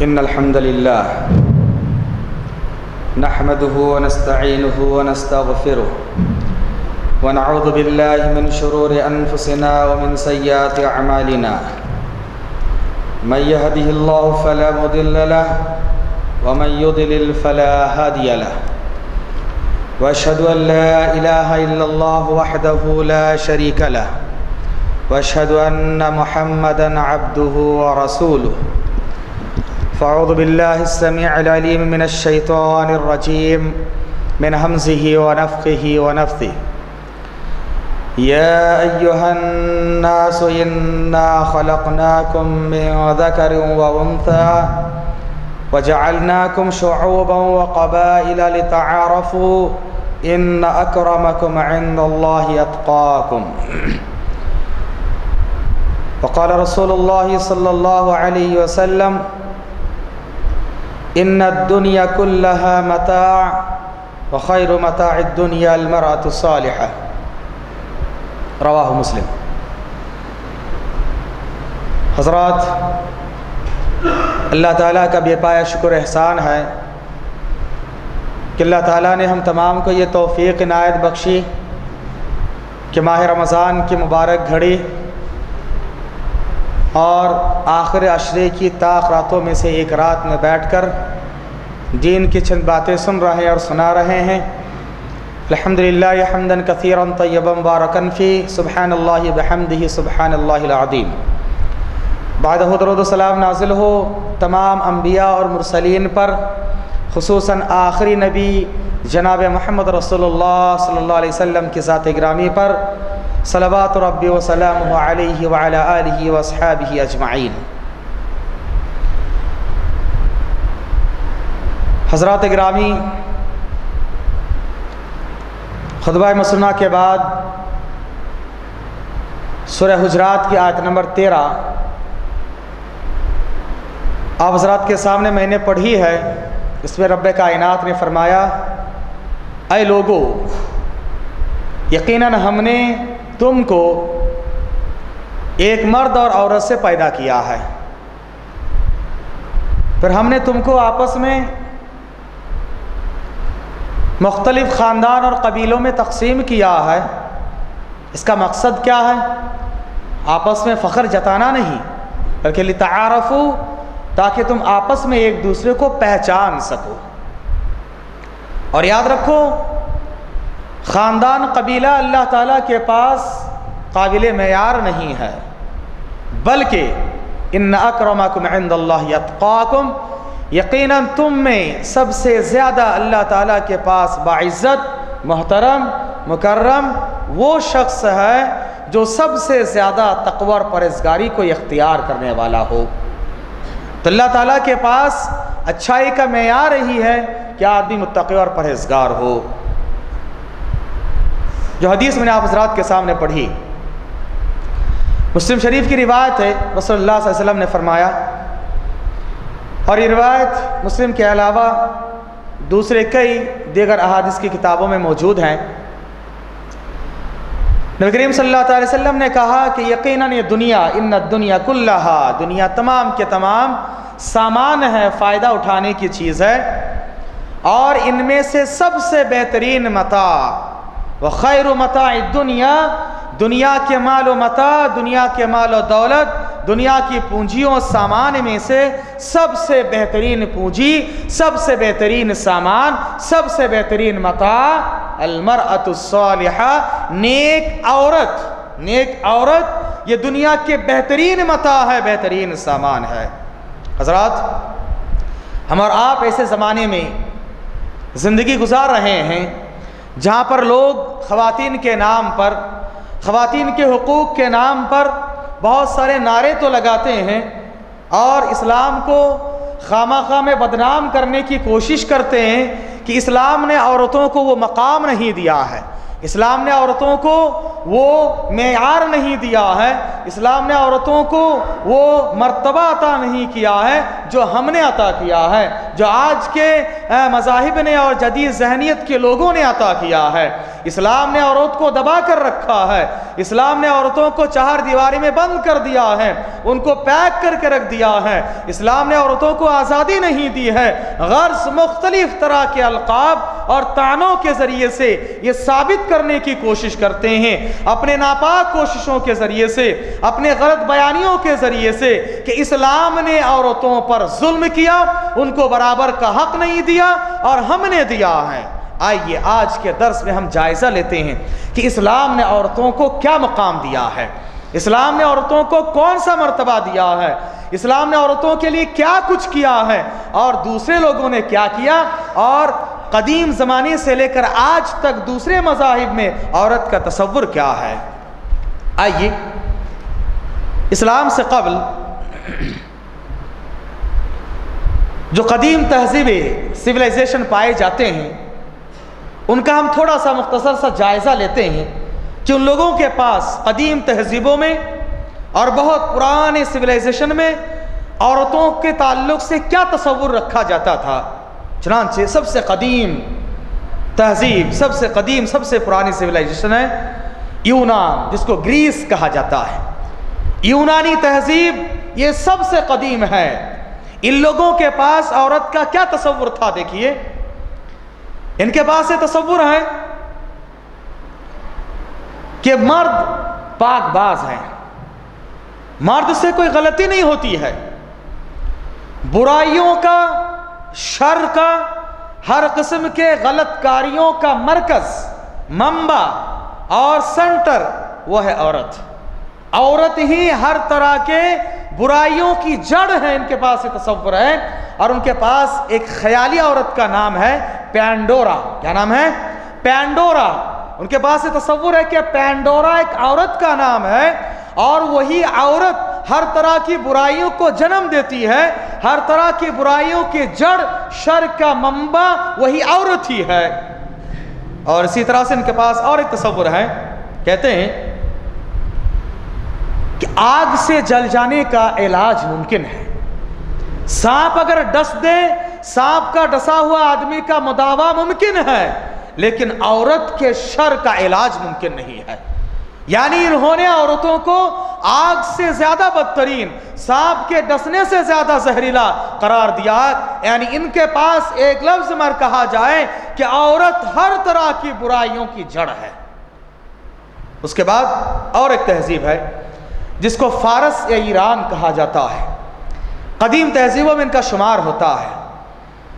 إن الحمد لله نحمده ونستعينه ونستغفره ونعوذ بالله من شرور أنفسنا ومن سيئات أعمالنا من يهده الله فلا مضل له ومن يضلل فلا هادي له وأشهد أن لا إله إلا الله وحده لا شريك له وأشهد أن محمدًا عبده ورسوله فأعوذ بالله السميع العليم من الشيطان الرجيم من همزه ونفخه ونفثه يا أيها الناس إنا خلقناكم من ذكر وأنثى وجعلناكم شعوبا وقبائل لتعارفوا إن أكرمكم عند الله أتقاكم وقال رسول الله صلى الله عليه وسلم إن الدنيا كلها متاع وخير متاع الدنيا المرأة الصالحة رواہ مسلم۔ حضرات، اللہ تعالیٰ کا بے پایا شکر احسان ہے کہ اللہ تعالیٰ نے ہم تمام کو یہ توفیق عنایت بخشی کہ ماہ رمضان کی مبارک گھڑی اور آخر عشرے کی طاق راتوں میں سے ایک رات میں بیٹھ کر دین کی چند باتیں سن رہے اور سنا رہے ہیں۔ الحمدللہ حمداً کثیراً طیباً مبارکاً فی سبحان اللہ بحمدہ سبحان اللہ العظیم۔ بعدہ درود و سلام نازل ہو تمام انبیاء اور مرسلین پر، خصوصاً آخری نبی جناب محمد رسول اللہ صلی اللہ علیہ وسلم کی ذات گرامی پر، صلوات ربی و سلامہ علیہ وعلی آلہ و اصحابہ اجمعین۔ حضرات گرامی، خطبہ مسنہ کے بعد سورہ حجرات کی آیت نمبر 13 آپ حضرات کے سامنے میں نے پڑھی ہے۔ اس میں رب کائنات نے فرمایا، اے لوگو، یقیناً ہم نے تم کو ایک مرد اور عورت سے پیدا کیا ہے، پھر ہم نے تم کو آپس میں مختلف خاندان اور قبیلوں میں تقسیم کیا ہے۔ اس کا مقصد کیا ہے؟ آپس میں فخر جتانا نہیں، بلکہ لتعارفوا، تاکہ تم آپس میں ایک دوسرے کو پہچان سکو۔ اور یاد رکھو، خاندان قبیلہ اللہ تعالیٰ کے پاس قابل معیار نہیں ہے، بلکہ ان اکرمکم عند اللہ اتقاکم، یقیناً تم میں سب سے زیادہ اللہ تعالیٰ کے پاس باعزت، محترم، مکرم وہ شخص ہے جو سب سے زیادہ تقوی اور پرہیزگاری کو اختیار کرنے والا ہو۔ تو اللہ تعالیٰ کے پاس اچھائی کا معیار یہی ہے کہ آدمی متقی اور پرہیزگار ہو۔ جو حدیث میں نے آپ حضرات کے سامنے پڑھی، مسلم شریف کی روایت ہے، رسول اللہ صلی اللہ علیہ وسلم نے فرمایا، اور یہ روایت مسلم کے علاوہ دوسرے کئی دیگر احادیث کی کتابوں میں موجود ہیں۔ نبی کریم صلی اللہ علیہ وسلم نے کہا کہ یقیناً یہ دنیا، ان الدنیا کلہا، دنیا تمام کے تمام سامان ہے، فائدہ اٹھانے کی چیز ہے، اور ان میں سے سب سے بہترین متاع وخیر متاع الدنیا، دنیا کے مال و متاع، دنیا کے مال و دولت، دنیا کی پونجیوں سامان میں سے سب سے بہترین پونجی، سب سے بہترین سامان، سب سے بہترین متاع المرأۃ الصالحہ، نیک عورت۔ نیک عورت یہ دنیا کے بہترین متاع ہے، بہترین سامان ہے۔ حضرات، ہم اور آپ ایسے زمانے میں زندگی گزار رہے ہیں جہاں پر لوگ خواتین کے نام پر، خواتین کے حقوق کے نام پر بہت سارے نعرے تو لگاتے ہیں، اور اسلام کو خواہ میں بدنام کرنے کی کوشش کرتے ہیں کہ اسلام نے عورتوں کو وہ مقام نہیں دیا ہے، اسلام نے عورتوں کو وہ معیار نہیں دیا ہے، اسلام نے عورتوں کو وہ مرتبہ عطا نہیں کیا ہے جو ہم نے عطا کیا ہے، جو آج کے مذاہب نے اور جدید ذہنیت کے لوگوں نے عطا کیا ہے۔ اسلام نے عورت کو دبا کر رکھا ہے، اسلام نے عورتوں کو چہار دیواری میں بند کر دیا ہے، ان کو پیک کر کے رکھ دیا ہے۔ اسلام نے عورتوں کو آزادی نہیں دی ہے، غرض مختلف طرح کے القاب اور طعنوں کے ذریعے سے یہ ثابت کرنے کی کوشش کرتے ہیں، اپنے ناپاک کوششوں کے ذریعے سے، اپنے غلط بیانیوں کے ذریعے سے، کہ اسلام نے عورتوں پر ظلم کیا، ان کو برابر کا حق نہیں دیا اور ہم نے دیا ہے۔ آئیے آج کے درس میں ہم جائزہ لیتے ہیں کہ اسلام نے عورتوں کو کیا مقام دیا ہے، اسلام نے عورتوں کو کون سا مرتبہ دیا ہے، اسلام نے عورتوں کے لیے کیا کچھ کیا ہے اور دوسرے لوگوں نے کیا کیا، اور قدیم زمانے سے لے کر آج تک دوسرے مذاہب میں عورت کا تصور کیا ہے۔ آئیے اسلام سے قبل جو قدیم تہذیبیں سویلائزیشن پائے جاتے ہیں ان کا ہم تھوڑا سا مختصر سا جائزہ لیتے ہیں کہ ان لوگوں کے پاس قدیم تہذیبوں میں اور بہت پرانے سویلائزیشن میں عورتوں کے تعلق سے کیا تصور رکھا جاتا تھا۔ چنانچہ سب سے قدیم تہذیب، سب سے قدیم، سب سے پرانی سویلائزیشن ہے یونان، جس کو گریس کہا جاتا ہے۔ یونانی تہذیب یہ سب سے قدیم ہے۔ ان لوگوں کے پاس عورت کا کیا تصور تھا؟ دیکھیے، ان کے پاس یہ تصور ہے کہ مرد پاک باز ہے، مرد سے کوئی غلطی نہیں ہوتی ہے، برائیوں کا، شر کا، ہر قسم کے غلط کاریوں کا مرکز، منبع اور سنٹر وہ ہے عورت۔ عورت ہی ہر طرح کے برائیوں کی جڑ ہے، ان کے پاس یہ تصور ہے۔ اور ان کے پاس ایک خیالی عورت کا نام ہے پینڈورا۔ کیا نام ہے؟ پینڈورا۔ ان کے پاس یہ تصور ہے کہ پینڈورا ایک عورت کا نام ہے اور وہی عورت ہر طرح کی برائیوں کو جنم دیتی ہے، ہر طرح کی برائیوں کی جڑ، شر کا منبع وہی عورت ہی ہے۔ اور اسی طرح سے ان کے پاس اور ایک تصور ہے، کہتے ہیں کہ آگ سے جل جانے کا علاج ممکن ہے، سانپ اگر ڈس دے، سانپ کا ڈسا ہوا آدمی کا مداوا ممکن ہے، لیکن عورت کے شر کا علاج ممکن نہیں ہے۔ یعنی انہوں نے عورتوں کو آگ سے زیادہ بدترین، سانپ کے ڈسنے سے زیادہ زہریلا قرار دیا۔ یعنی ان کے پاس ایک لفظ میں کہا جائے کہ عورت ہر طرح کی برائیوں کی جڑ ہے۔ اس کے بعد اور ایک تہذیب ہے جس کو فارس یا ایران کہا جاتا ہے، قدیم تہذیبوں میں ان کا شمار ہوتا ہے۔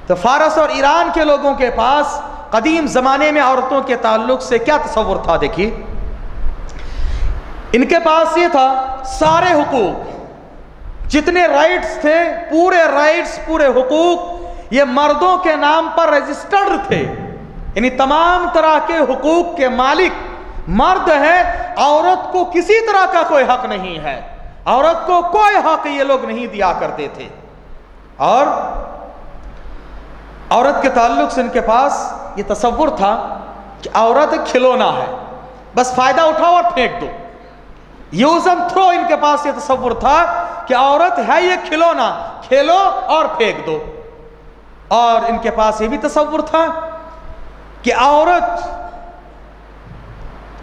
تو فارس اور ایران کے لوگوں کے پاس قدیم زمانے میں عورتوں کے تعلق سے کیا تصور تھا؟ دیکھیے، ان کے پاس یہ تھا سارے حقوق، جتنے رائٹس تھے، پورے رائٹس، پورے حقوق یہ مردوں کے نام پر رجسٹرڈ تھے، یعنی تمام طرح کے حقوق کے مالک مرد ہے، عورت کو کسی طرح کا کوئی حق نہیں ہے، عورت کو کوئی حق یہ لوگ نہیں دیا کرتے تھے۔ اور عورت کے تعلق سے ان کے پاس یہ تصور تھا کہ عورت ایک کھلونا ہے، بس فائدہ اٹھاؤ اور پھینک دو، یوز اینڈ تھرو۔ ان کے پاس یہ تصور تھا کہ عورت ہے یہ کھلونا، کھیلو اور پھینک دو۔ اور ان کے پاس یہ بھی تصور تھا کہ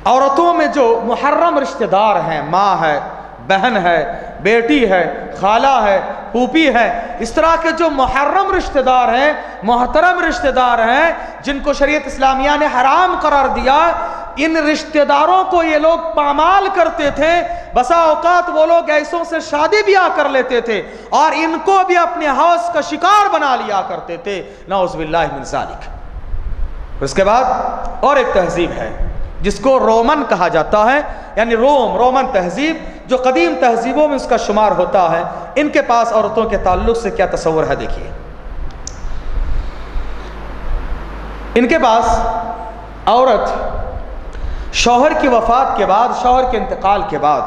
عورتوں میں جو محرم رشتہ دار ہیں، ماں ہے، بہن ہے، بیٹی ہے، خالہ ہے، پھوپھی ہے، اس طرح کے جو محرم رشتہ دار ہیں، محترم رشتہ دار ہیں، جن کو شریعت اسلامیہ نے حرام قرار دیا، ان رشتہ داروں کو یہ لوگ پامال کرتے تھے۔ بسا اوقات وہ لوگ ایسوں سے شادی بیاہ کر لیتے تھے اور ان کو بھی اپنے ہوس کا شکار بنا لیا کرتے تھے، نعوذ باللہ من ذالک۔ اس کے بعد اور ایک تہذیب ہے جس کو رومن کہا جاتا ہے، یعنی رومن تہذیب، جو قدیم تہذیبوں میں اس کا شمار ہوتا ہے۔ ان کے پاس عورتوں کے تعلق سے کیا تصور ہے؟ دیکھیے، ان کے پاس عورت شوہر کی وفات کے بعد، شوہر کے انتقال کے بعد،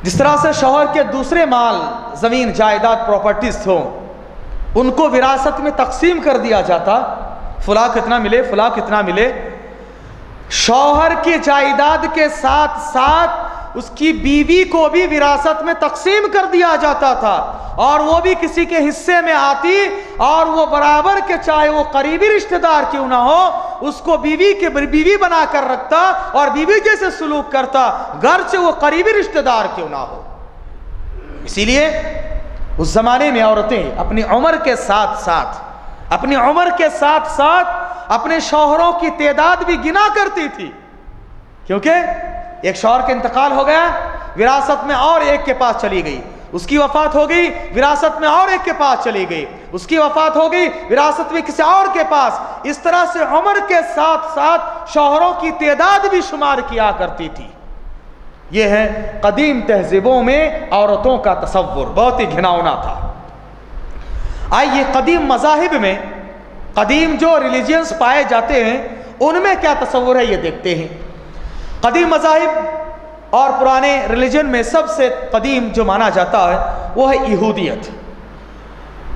جس طرح سے شوہر کے دوسرے مال، زمین، جائیداد، پراپرٹیز ہوں، ان کو وراثت میں تقسیم کر دیا جاتا، فلاں کتنا ملے، فلاں کتنا ملے۔ शौहर की जायदाद के साथ साथ उसकी बीवी को भी विरासत में तकसीम कर दिया जाता था, और वो भी किसी के हिस्से में आती, और वो बराबर के चाहे वो करीबी रिश्तेदार क्यों ना हो उसको बीवी बना कर रखता और बीवी जैसे सलूक करता, गर्चे वो करीबी रिश्तेदार क्यों ना हो। इसीलिए उस जमाने में औरतें अपनी उम्र के साथ साथ अपने शौहरों की तादाद भी गिना करती थी, क्योंकि एक शौहर का इंतकाल हो गया, विरासत में और एक के पास चली गई, उसकी वफात हो गई, विरासत में और एक के पास चली गई, उसकी वफात हो गई, विरासत में किसी और के पास। इस तरह से उम्र के साथ साथ शौहरों की तादाद भी शुमार किया करती थी। यह है कदीम तहजीबों में औरतों का तसव्वुर, बहुत ही घिनौना था। आइए कदीम मज़ाहिब में, कदीम जो रिलीजियंस पाए जाते हैं उनमें क्या तसव्वुर है ये देखते हैं। कदीम मज़ाहिब और पुराने रिलीजन में सबसे कदीम जो माना जाता है वो है यहूदियत।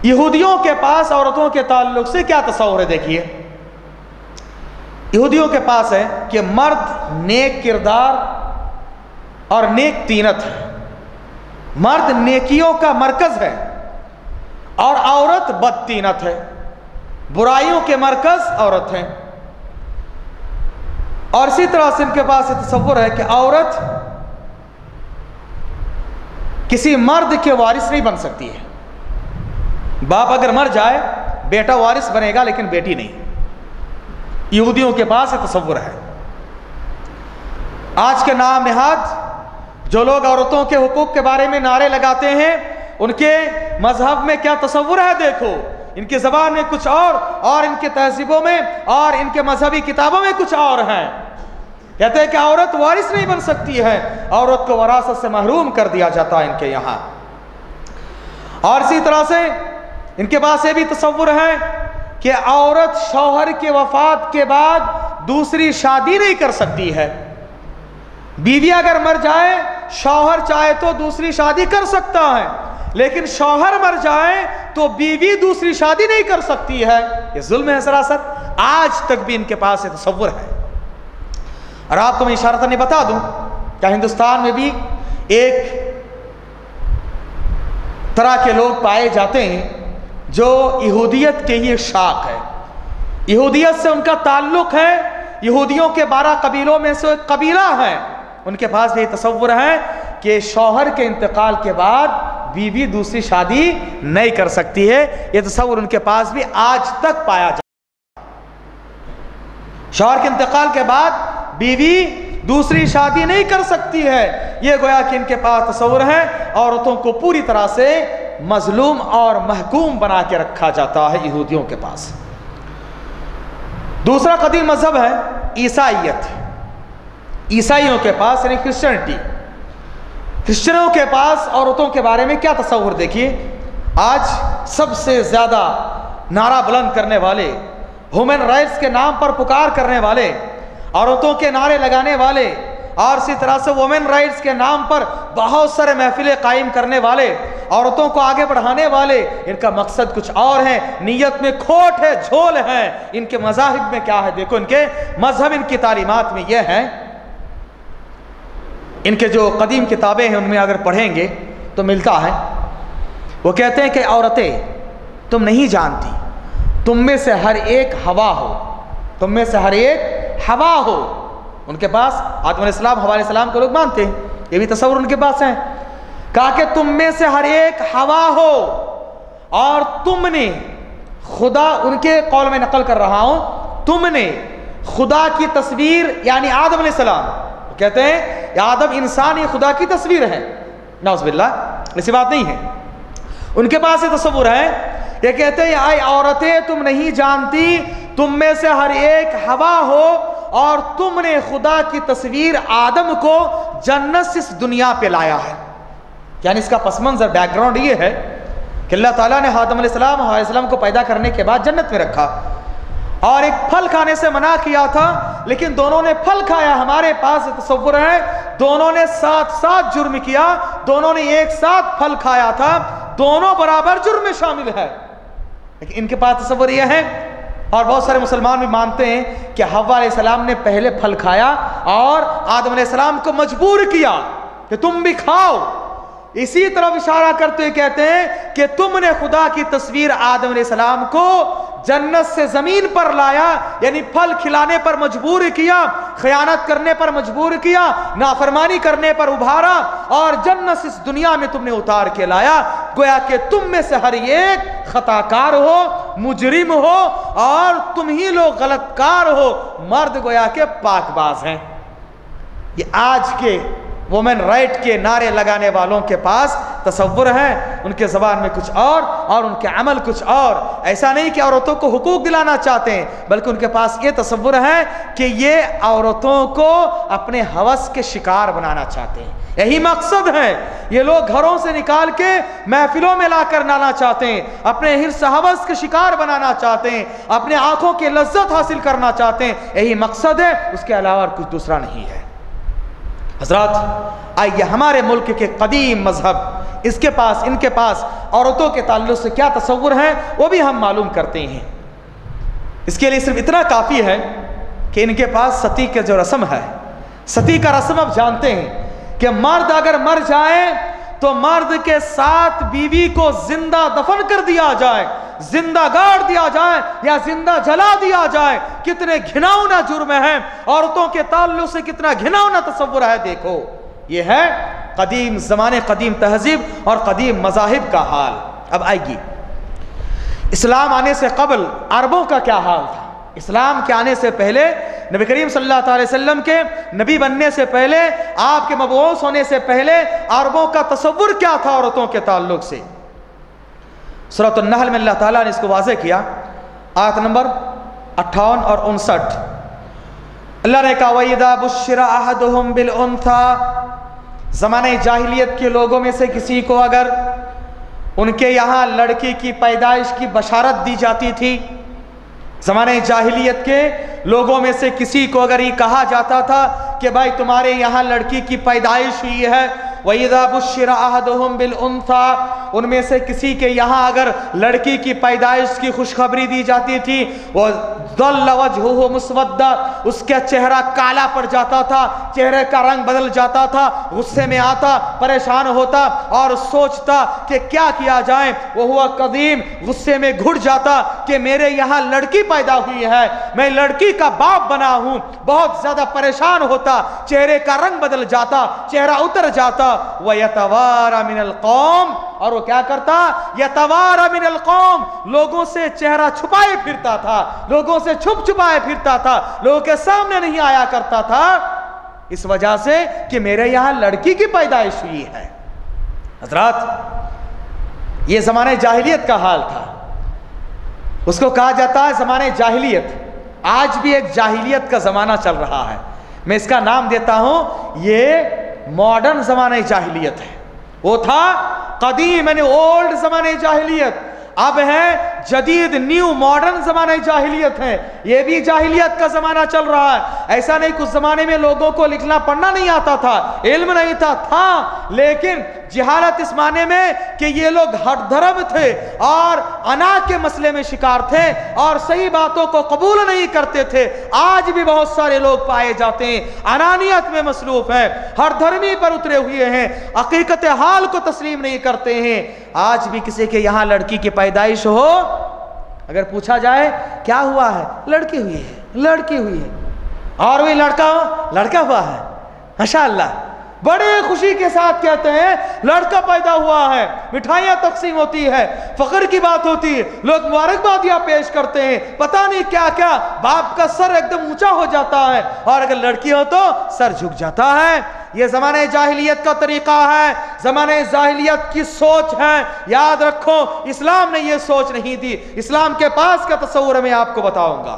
यहूदियों के पास औरतों के ताल्लुक से क्या तसव्वुर है देखिए। यहूदियों के पास है कि मर्द नेक किरदार और नेक तीनत है, मर्द नेकियों का मरकज है और औरत बदतीनत है, बुराइयों के मरकज औरत है। और इसी तरह से इनके पास तसव्वुर है कि औरत किसी मर्द के वारिस नहीं बन सकती है। बाप अगर मर जाए बेटा वारिस बनेगा लेकिन बेटी नहीं। यहूदियों के पास तसव्वुर है। आज के नाम निहाद जो लोग औरतों के हुकूक के बारे में नारे लगाते हैं उनके मजहब में क्या तसव्वुर है देखो। इनकी ज़बान में कुछ और इनके तहजीबों में और इनके मजहबी किताबों में कुछ और हैं। कहते हैं कि औरत वारिस नहीं बन सकती है, औरत को वरासत से महरूम कर दिया जाता है इनके यहाँ। और इसी तरह से इनके पास ये भी तसव्वुर है कि औरत शौहर के वफात के बाद दूसरी शादी नहीं कर सकती है। बीवी अगर मर जाए शौहर चाहे तो दूसरी शादी कर सकता है, लेकिन शौहर मर जाए तो बीवी दूसरी शादी नहीं कर सकती है। ये जुल्म है सरासर। आज तक भी इनके पास ये तसव्वुर है। और आपको मैं इशारतन बता दूं, क्या हिंदुस्तान में भी एक तरह के लोग पाए जाते हैं जो यहूदियत के ही शाख है। यहूदियत से उनका ताल्लुक है, यहूदियों के 12 कबीलों में से एक कबीला है। उनके पास ये तसव्वुर है कि शौहर के इंतकाल के बाद बीवी दूसरी शादी नहीं कर सकती है। ये तसव्वुर उनके पास भी आज तक पाया जाता है। शौहर के इंतकाल के बाद बीवी दूसरी शादी नहीं कर सकती है। ये गोया कि इनके पास तसव्वुर है। औरतों को पूरी तरह से मजलूम और महकूम बना के रखा जाता है यहूदियों के पास। दूसरा कदीम मजहब है ईसाइयत। ईसाइयों के पास यानी क्रिश्चियनिटी। क्रिश्चियनों के पास औरतों के बारे में क्या तसव्वुर देखिए। आज सबसे ज़्यादा नारा बुलंद करने वाले, ह्यूमन राइट्स के नाम पर पुकार करने वाले, औरतों के नारे लगाने वाले और इसी तरह से वुमेन राइट्स के नाम पर बहुत सारे महफिलें कायम करने वाले, औरतों को आगे बढ़ाने वाले, इनका मकसद कुछ और है। नीयत में खोट है, झोल है। इनके मज़ाहिब में क्या है देखो। इनके मजहब, इनकी तालीमात में यह है, इनके जो कदीम किताबें हैं उनमें अगर पढ़ेंगे तो मिलता है। वो कहते हैं कि औरतें तुम नहीं जानती, तुम में से हर एक हवा हो, तुम में से हर एक हवा हो। उनके पास आदम अलैहिस्सलाम, हवा अलैहिस्सलाम को लोग मानते हैं, ये भी तस्वुर उनके पास है। कहा कि तुम में से हर एक हवा हो और तुमने खुदा, उनके कौल में नकल कर रहा हूं, तुमने खुदा की तस्वीर यानी आदम अलैहिस्सलाम, कहते हैं आदम इंसान ये खुदा की तस्वीर है, नाउज़ुबिल्लाह, ऐसी बात नहीं है। उनके पास ये तस्वुर है, ये कहते हैं आई औरतें तुम नहीं जानती, तुम में से हर एक हवा हो और तुमने खुदा की तस्वीर आदम को जन्नत से इस दुनिया पे लाया है। यानी इसका पस मंज़र, बैकग्राउंड ये है कि अल्लाह ताला ने आदम अलैहिस्सलाम को पैदा करने के बाद जन्नत में रखा और एक फल खाने से मना किया था, लेकिन दोनों ने फल खाया। हमारे पास तस्वुर है दोनों ने साथ साथ जुर्म किया, दोनों ने एक साथ फल खाया था, दोनों बराबर जुर्म में शामिल है। लेकिन इनके पास तस्वुर यह है اور بہت سارے مسلمان بھی مانتے ہیں کہ حوا علیہ السلام نے پہلے پھل کھایا اور آدم علیہ السلام کو مجبور کیا کہ تم بھی کھاؤ. اسی طرف اشارہ کرتے ہوئے کہتے ہیں کہ تم نے خدا کی تصویر آدم علیہ السلام کو جنت سے زمین پر لایا، یعنی پھل کھلانے پر مجبور کیا، خیانت کرنے پر مجبور کیا، نافرمانی کرنے پر ابھارا اور جنت سے اس دنیا میں تم نے اتار کے لایا. گویا کہ تم میں سے ہر ایک خطا کار ہو، مجرم ہو اور تم ہی لوگ غلط کار ہو. مرد گویا کہ پاک باز ہیں. یہ آج کے وومن رائٹ کے نعرے لگانے والوں کے پاس تصور ہے، ان کے زبان میں کچھ اور ان کے عمل کچھ اور. ایسا نہیں کہ عورتوں کو حقوق دلانا چاہتے ہیں، بلکہ ان کے پاس یہ تصور ہے کہ یہ عورتوں کو اپنے ہوس کے شکار بنانا چاہتے ہیں. یہی مقصد ہے. یہ لوگ گھروں سے نکال کے محفلوں میں لا کر لانا چاہتے ہیں، اپنے حرص ہوس کے شکار بنانا چاہتے ہیں، اپنے آنکھوں کی لذت حاصل کرنا چاہتے ہیں. یہی مقصد ہے، اس کے علاوہ کچھ دوسرا نہیں ہے. حضرات، آئیے ہمارے ملک کے قدیم مذہب ان کے پاس عورتوں کے تعلق سے کیا تصور ہے وہ بھی ہم معلوم کرتے ہیں. اس کے لیے صرف اتنا کافی ہے کہ ان کے پاس ستی کا جو رسم ہے، ستی کا رسم آپ جانتے ہیں کہ مرد اگر مر جائے تو مرد کے ساتھ بیوی کو زندہ دفن کر دیا جائے، زندہ گاڑ دیا جائے یا زندہ جلا دیا جائے. کتنے گھناؤنا جرم ہے، عورتوں کے تعلق سے کتنا گھناؤنا تصور ہے. دیکھو، یہ ہے قدیم زمانے، قدیم تہذیب اور قدیم مذاہب کا حال. اب آئیے اسلام آنے سے قبل عربوں کا کیا حال تھا. اسلام کے آنے سے پہلے، نبی کریم صلی اللہ علیہ وسلم کے نبی بننے سے پہلے، آپ کے مبعوث ہونے سے پہلے عربوں کا تصور کیا تھا عورتوں کے تعلق سے. سورۃ النحل میں اللہ تعالیٰ نے اس کو واضح کیا. آیت نمبر 58 اور 59 اللہ نے کہا وَإِذَا بُشِّرَ أَحَدُهُمْ بِالْأُنْثَىٰ. زمانہ جاہلیت کے لوگوں میں سے کسی کو اگر ان کے یہاں لڑکی کی پیدائش کی بشارت دی جاتی تھی، زمانہ جاہلیت کے لوگوں میں سے کسی کو اگر یہ کہا جاتا تھا کہ بھائی تمہارے یہاں لڑکی کی پیدائش ہوئی ہے، وَإِذَا بُشِّرَ أَحَدُهُمْ بِالْأُنْثَىٰ، ان میں سے کسی کے یہاں اگر لڑکی کی پیدائش کی خوشخبری دی جاتی تھی، وَظَلَّ وَجْهُهُ مُسْوَدًّا، اس کا چہرہ کالا پڑ جاتا تھا، چہرے کا رنگ بدل جاتا تھا، غصے میں آتا، پریشان ہوتا اور سوچتا کہ کیا کیا جائے. وَهُوَ قَدِيمٌ، غصے میں گھٹ جاتا کہ میرے یہاں لڑکی پیدا ہوئی ہے، میں لڑکی کا باپ بنا ہوں. بہت زیادہ پریشان ہوتا، چہرے کا رنگ بدل جاتا، چہرہ اتر جاتا. وَيَتَوَارَى مِنَ الْقَوْمِ، اور وہ کیا کرتا؟ یتوارا من القوم، لوگوں سے چہرہ چھپائے پھرتا تھا، لوگوں سے چھپائے پھرتا تھا، لوگوں کے سامنے نہیں آیا کرتا تھا، اس وجہ سے کہ میرے یہاں لڑکی کی پیدائش ہوئی ہے. حضرات، یہ زمانے جاہلیت کا حال تھا. اس کو کہا جاتا ہے زمانے جاہلیت. آج بھی ایک جاہلیت کا زمانہ چل رہا ہے. میں اس کا نام دیتا ہوں یہ ماڈرن زمانے جاہلیت ہے. وہ تھا قدیم یعنی اولڈ زمانے جاہلیت، اب ہے جدید نیو ماڈرن زمانے جاہلیت ہے. یہ بھی جاہلیت کا زمانہ چل رہا ہے. ایسا نہیں کچھ زمانے میں لوگوں کو لکھنا پڑھنا نہیں آتا تھا، علم نہیں تھا لیکن جہالت اس معنی میں کہ یہ لوگ ہٹ دھرم تھے اور انا کے مسئلے میں شکار تھے اور صحیح باتوں کو قبول نہیں کرتے تھے. آج بھی بہت سارے لوگ پائے جاتے ہیں انانیت میں مصروف ہیں، ہر دھرمی پر اترے ہوئے ہیں، حقیقت حال کو تسلیم نہیں کرتے ہیں. آج بھی کسی کے یہاں لڑکی کی پیدائش ہو، اگر پوچھا جائے کیا ہوا ہے، لڑکی ہوئی ہے، لڑکی ہوئی ہے. اور وہی لڑکا ہوا ہے، ماشاءاللہ بڑے خوشی کے ساتھ کہتے ہیں لڑکا پیدا ہوا ہے، مٹھائیاں تقسیم ہوتی ہے، فخر کی بات ہوتی ہے، لوگ مبارکبادیاں پیش کرتے ہیں، پتہ نہیں کیا کیا. باپ کا سر ایک دم اونچا ہو جاتا ہے اور اگر لڑکی ہو تو سر جھک جاتا ہے. یہ زمانے جاہلیت کا طریقہ ہے، زمانے جاہلیت کی سوچ ہے. یاد رکھو اسلام نے یہ سوچ نہیں دی. اسلام کے پاس کا تصور میں آپ کو بتاؤں گا.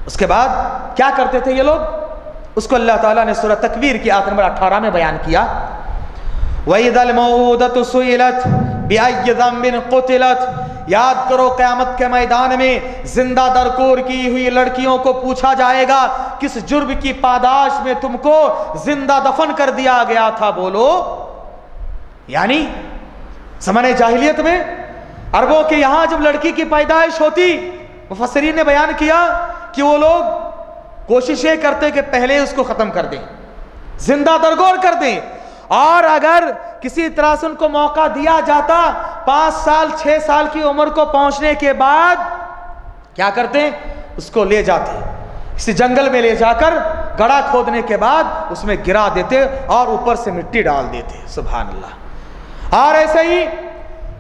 اس کے بعد کیا کرتے تھے یہ لوگ، اس کو اللہ تعالیٰ نے سورہ تکویر کی آیت نمبر 18 میں بیان کیا. وَإِذَا الْمَوْءُودَةُ سُئِلَتْ بِأَيِّ ذَنبٍ قُتِلَتْ. یاد کرو قیامت کے میدان میں زندہ درکور کی ہوئی لڑکیوں کو پوچھا جائے گا کس جرم کی پاداش میں تم کو زندہ دفن کر دیا گیا تھا، بولو. یعنی زمانے جاہلیت میں عربوں کے یہاں جب لڑکی کی پیدائش ہوتی मुफस्सिरीन ने बयान किया कि वो लोग कोशिश ये करते कि पहले उसको ख़त्म कर दें, जिंदा दरगोर कर दें, और अगर किसी तरह से उनको मौका दिया जाता 5 साल 6 साल की उम्र को पहुंचने के बाद क्या करते, उसको ले जाते किसी जंगल में, ले जाकर गड्ढा खोदने के बाद उसमें गिरा देते और ऊपर से मिट्टी डाल देते। सुभान अल्लाह। और ऐसे ही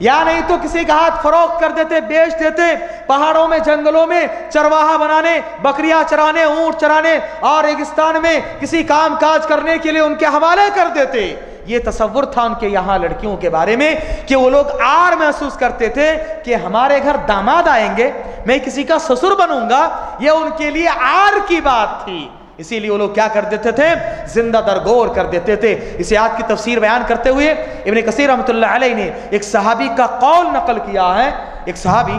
या नहीं तो किसी का हाथ फरोख्त कर देते, बेच देते, पहाड़ों में जंगलों में चरवाहा बनाने, बकरियां चराने, ऊंट चराने, और रेगिस्तान में किसी काम काज करने के लिए उनके हवाले कर देते। ये तसव्वुर था उनके यहाँ लड़कियों के बारे में कि वो लोग आर महसूस करते थे कि हमारे घर दामाद आएंगे, मैं किसी का ससुर बनूंगा, ये उनके लिए आर की बात थी। इसीलिए वो लोग क्या कर देते थे, जिंदा दरगोर कर देते थे। इस आयत की तफसीर बयान करते हुए इब्न कसीर रहमतुल्लाह अलैह ने एक सहाबी का कौल नकल किया है। एक सहाबी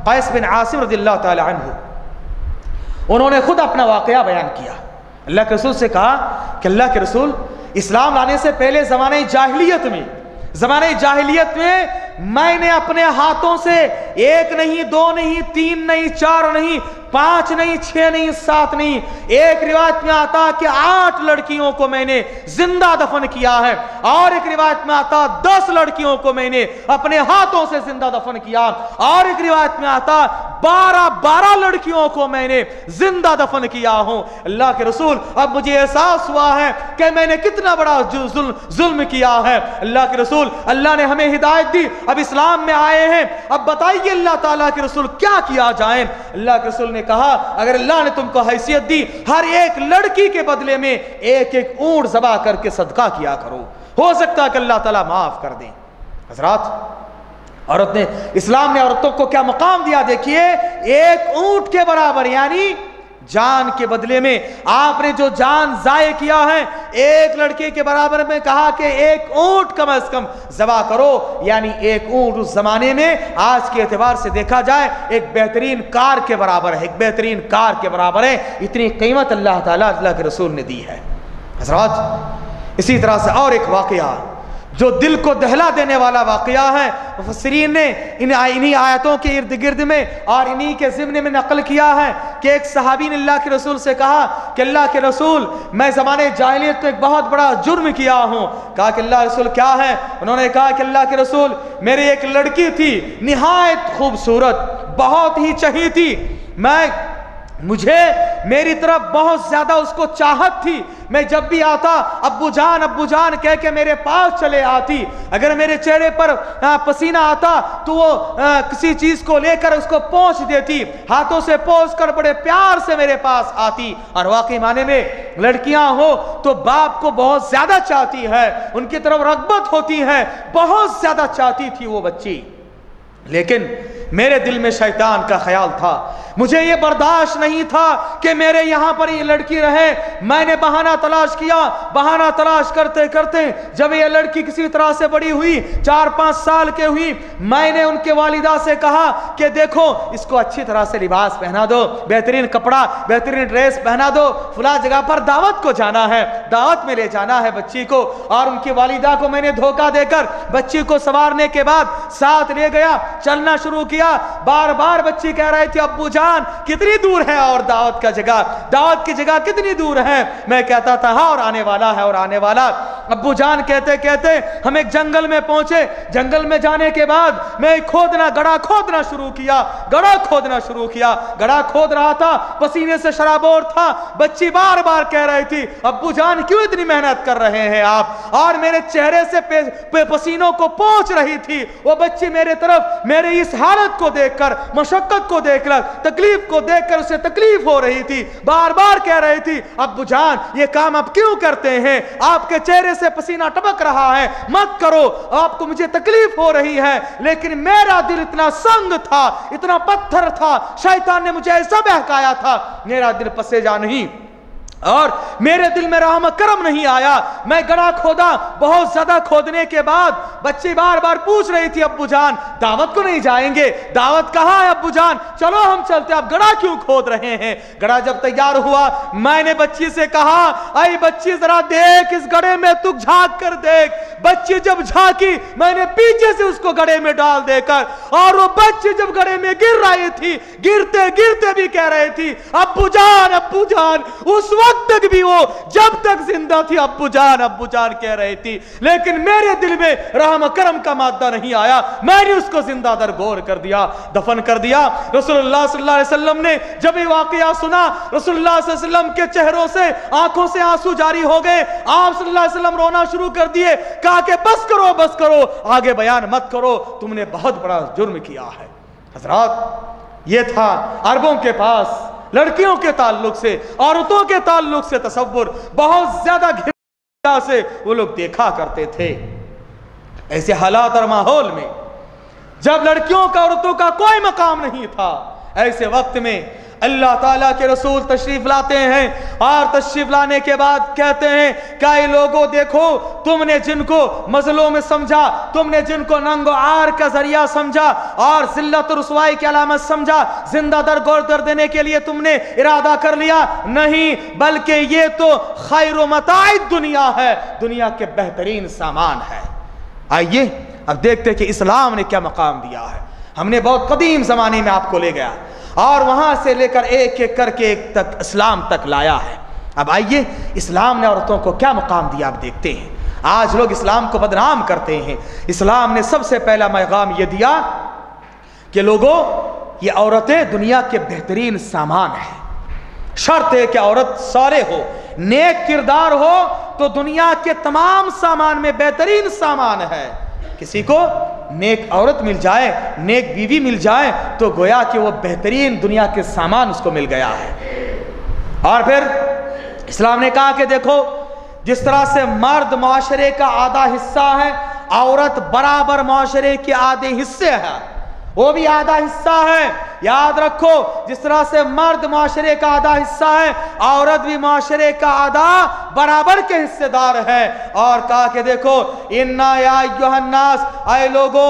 कैस बिन आसिम रज़ियल्लाहु ताला अन्हु, उन्होंने खुद अपना वाकया बयान किया। अल्लाह के रसूल से कहा कि अल्लाह के रसूल, इस्लाम लाने से पहले ज़माने जाहिलियत में मैंने अपने हाथों से 1 नहीं 2 नहीं 3 नहीं 4 नहीं 5 नहीं 6 नहीं 7 नहीं, एक रिवायत में आता कि 8 लड़कियों को मैंने जिंदा दफन किया है, और एक रिवायत में आता 10 लड़कियों को मैंने अपने हाथों से जिंदा दफन किया, और एक रिवायत में आता 12 लड़कियों को मैंने जिंदा दफन किया हूं। अल्लाह के रसूल, अब मुझे एहसास हुआ है कि मैंने कितना बड़ा जुल्म किया है। अल्लाह के रसूल, अल्लाह ने हमें हिदायत दी, अब इस्लाम में आए हैं, अब बताइए अल्लाह ताला के रसूल क्या किया जाए। अल्लाह के रसूल ने कहा, अगर अल्लाह ने तुमको हैसियत दी, हर एक लड़की के बदले में एक ऊंट ज़बा करके सदका किया करो, हो सकता है कि अल्लाह ताला माफ कर दे। हज़रात, औरत ने, इस्लाम ने औरतों को क्या मकाम दिया, देखिए, एक ऊंट के बराबर, यानी जान के बदले में आपने जो जान जाये किया है, एक लड़के के बराबर में कहा कि एक ऊंट कम से कम ज़बा करो, यानी एक ऊंट उस जमाने में आज के एतबार से देखा जाए एक बेहतरीन कार के बराबर है, एक बेहतरीन कार के बराबर है। इतनी कीमत अल्लाह ताला, अल्लाह के रसूल ने दी है। हज़रात, इसी तरह से और एक वाक़या जो दिल को दहला देने वाला वाक़या है, मुफस्सिरीन ने इन्हीं आयतों के इर्द गिर्द में और इन्हीं के ज़िम्ने में नकल किया है कि एक सहाबी ने अल्लाह के रसूल से कहा कि अल्लाह के रसूल, मैं ज़माने जाहिलियत में एक बहुत बड़ा जुर्म किया हूँ। कहा कि अल्लाह के रसूल क्या है? उन्होंने कहा कि अल्लाह के रसूल, मेरी एक लड़की थी, निहायत खूबसूरत, बहुत ही चही थी, मुझे मेरी तरफ बहुत ज्यादा उसको चाहत थी। मैं जब भी आता अब्बू जान कह के मेरे पास चले आती। अगर मेरे चेहरे पर पसीना आता तो वो किसी चीज को लेकर उसको पोंछ देती, हाथों से पोंछ कर बड़े प्यार से मेरे पास आती। और वाकई माने में लड़कियां हो तो बाप को बहुत ज्यादा चाहती है, उनकी तरफ रग़बत होती है, बहुत ज्यादा चाहती थी वो बच्ची। लेकिन मेरे दिल में शैतान का ख्याल था, मुझे ये बर्दाश्त नहीं था कि मेरे यहाँ पर ये लड़की रहे। मैंने बहाना तलाश किया, बहाना तलाश करते करते जब ये लड़की किसी तरह से बड़ी हुई, 4-5 साल के हुई, मैंने उनके वालिदा से कहा कि देखो, इसको अच्छी तरह से लिबास पहना दो, बेहतरीन कपड़ा, बेहतरीन ड्रेस पहना दो, फला जगह पर दावत को जाना है, दावत में ले जाना है बच्ची को। और उनकी वालिदा को मैंने धोखा देकर बच्ची को संवारने के बाद साथ ले गया, चलना शुरू किया। बार बार बच्ची कह रही थी, अब्बू जान कितनी दूर है और दावत की जगह कितनी दूर है? मैं कहता था हाँ, और आने वाला है, और आने वाला। अब्बू जान कहते कहते हम एक जंगल में पहुंचे। जंगल में जाने के बाद मैं गड्ढा खोदना शुरू किया। गड्ढा खोद रहा था, पसीने से शराबोर था। बच्ची बार बार कह रही थी, अब्बू जान क्यों इतनी मेहनत कर रहे हैं आप? और मेरे चेहरे से पसीनों को पोंछ रही थी वो बच्ची मेरे तरफ। मेरे इस हालत को देखकर, मशक्कत को देखकर, तकलीफ को देखकर उसे तकलीफ हो रही थी। बार बार कह रही थी, अब्बू जान ये काम आप क्यों करते हैं? आपके चेहरे से पसीना टपक रहा है, मत करो, आपको मुझे तकलीफ हो रही है। लेकिन मेरा दिल इतना संग था, इतना पत्थर था, शैतान ने मुझे ऐसा बहकाया था, मेरा दिल पसेजा नहीं और मेरे दिल में रहम करम नहीं आया। मैं गड्ढा खोदा, बहुत ज्यादा खोदने के बाद बच्ची बार बार पूछ रही थी, अब्बू जान दावत को नहीं जाएंगे? दावत कहाँ है अब्बू जान? चलो हम चलते, आप गड्ढा क्यों खोद रहे हैं? गड्ढा जब तैयार हुआ, मैंने बच्ची से कहा, अरे बच्ची जरा देख, इस गड्ढे में तू झांक कर देख। बच्ची जब झांकी, मैंने पीछे से उसको गड्ढे में डाल देकर اور وہ بچے جب گڑھے میں گر رہی تھی گرتے گرتے بھی کہہ رہی تھی ابو جان ابو جان. اس وقت تک بھی وہ جب تک زندہ تھی ابو جان کہہ رہی تھی, لیکن میرے دل میں رحم کرم کا مادہ نہیں آیا, میں نے اس کو زندہ درگور کر دیا, دفن کر دیا. رسول اللہ صلی اللہ علیہ وسلم نے جب یہ واقعہ سنا, رسول اللہ صلی اللہ علیہ وسلم کے چہروں سے آنکھوں سے آنسو جاری ہو گئے. آپ صلی اللہ علیہ وسلم رونا شروع کر دیے, کہا کہ بس کرو آگے بیان مت کرو, تم نے بہت بڑا جرم کیا ہے. حضرات یہ تھا عربوں کے پاس لڑکیوں کے تعلق سے, عورتوں کے تعلق سے تصور بہت زیادہ گھر سے وہ لوگ دیکھا کرتے تھے. ایسے حالات اور ماحول میں جب لڑکیوں کا عورتوں کا کوئی مقام نہیں تھا, ایسے وقت میں اللہ تعالیٰ کے رسول تشریف لاتے ہیں اور تشریف لانے کے بعد کہتے ہیں کہ اے لوگوں دیکھو, تم نے جن کو مظلوم سمجھا, تم نے جن کو ننگ و عار کا ذریعہ سمجھا اور ذلت و رسوائی کی علامت سمجھا, زندہ درگور کر دینے کے لیے تم نے ارادہ کر لیا, نہیں بلکہ یہ تو خیر و متاع دنیا ہے, دنیا کے بہترین سامان ہے. آئیے اب دیکھتے ہیں کہ اسلام نے کیا مقام دیا ہے. ہم نے بہت قدیم زمانے میں آپ کو لے گیا اور وہاں سے لے کر ایک ایک کر کے ایک تک اسلام تک لایا ہے. اب آئیے اسلام نے عورتوں کو کیا مقام دیا آپ دیکھتے ہیں. آج لوگ اسلام کو بدنام کرتے ہیں. اسلام نے سب سے پہلا پیغام یہ دیا کہ لوگوں یہ عورتیں دنیا کے بہترین سامان ہیں. شرط ہے کہ عورت صالح ہو, نیک کردار ہو تو دنیا کے تمام سامان میں بہترین سامان ہے. کسی کو نیک عورت مل جائے, نیک بیوی مل جائے تو گویا کہ وہ بہترین دنیا کے سامان اس کو مل گیا ہے. اور پھر اسلام نے کہا کہ دیکھو جس طرح سے مرد معاشرے کا آدھا حصہ ہے, عورت برابر معاشرے کے آدھے حصے ہے, وہ بھی آدھا حصہ ہے. یاد رکھو جس طرح سے مرد معاشرے کا آدھا حصہ ہے, عورت بھی معاشرے کا آدھا برابر کے حصے دار ہے. اور کہا کہ دیکھو انا یا ایھا الناس, اے لوگوں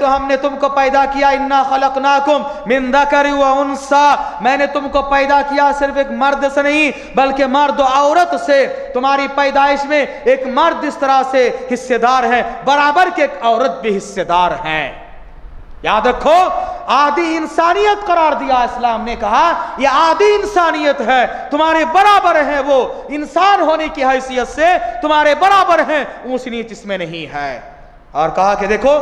ہم نے تم کو پیدا کیا, انا خلقناکم من ذکر و انثی, میں نے تم کو پیدا کیا صرف ایک مرد سے نہیں بلکہ مرد و عورت سے. تمہاری پیدائش میں ایک مرد اس طرح سے حصے دار ہے, برابر کے ایک عورت بھی حصے دار ہیں. یاد رکھو آدھی انسانیت قرار دیا اسلام نے, کہا یہ آدھی انسانیت ہے, تمہارے برابر ہیں, وہ انسان ہونے کی حیثیت سے تمہارے برابر ہیں, اونچ نیچ اس میں نہیں ہے. اور کہا کہ دیکھو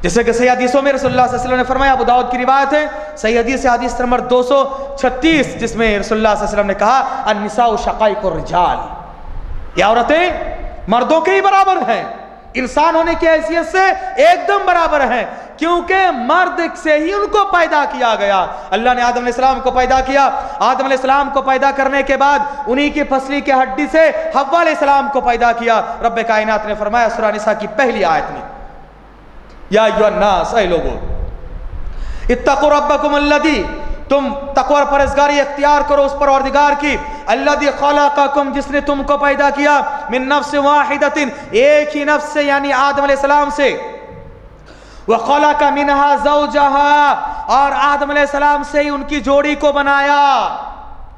جیسے کہ صحیح حدیثوں میں رسول اللہ صلی اللہ علیہ وسلم نے فرمایا, ابو داؤد کی روایت ہے, صحیح حدیث حدیث نمبر 236, جس میں رسول اللہ صلی اللہ علیہ وسلم نے کہا النساء شقائق الرجال, یہ عورتیں مردوں کے ہی برابر ہیں, انسان ہونے کی حیثیت سے ایک دم برابر ہیں, کیونکہ مرد سے ہی ان کو پیدا کیا گیا. اللہ نے آدم علیہ السلام کو پیدا کیا, آدم علیہ السلام کو پیدا کرنے کے بعد انہی کی پسلی کے ہڈی سے حوا علیہ السلام کو پیدا کیا. رب کائنات نے فرمایا سورہ نساء کی پہلی آیت میں, یا ایھا الناس, اے لوگو اتقوا ربکم الذی, تم تقوی اور پرہیزگاری اختیار کرو اس پروردگار کی, الذی خلقکم, جس نے تم کو پیدا کیا, من نفس واحدۃ, ایک ہی نفس سے یعنی آدم علیہ السلام سے, وخلق منها زوجها, اور آدم علیہ السلام سے ہی ان کی جوڑی کو بنایا.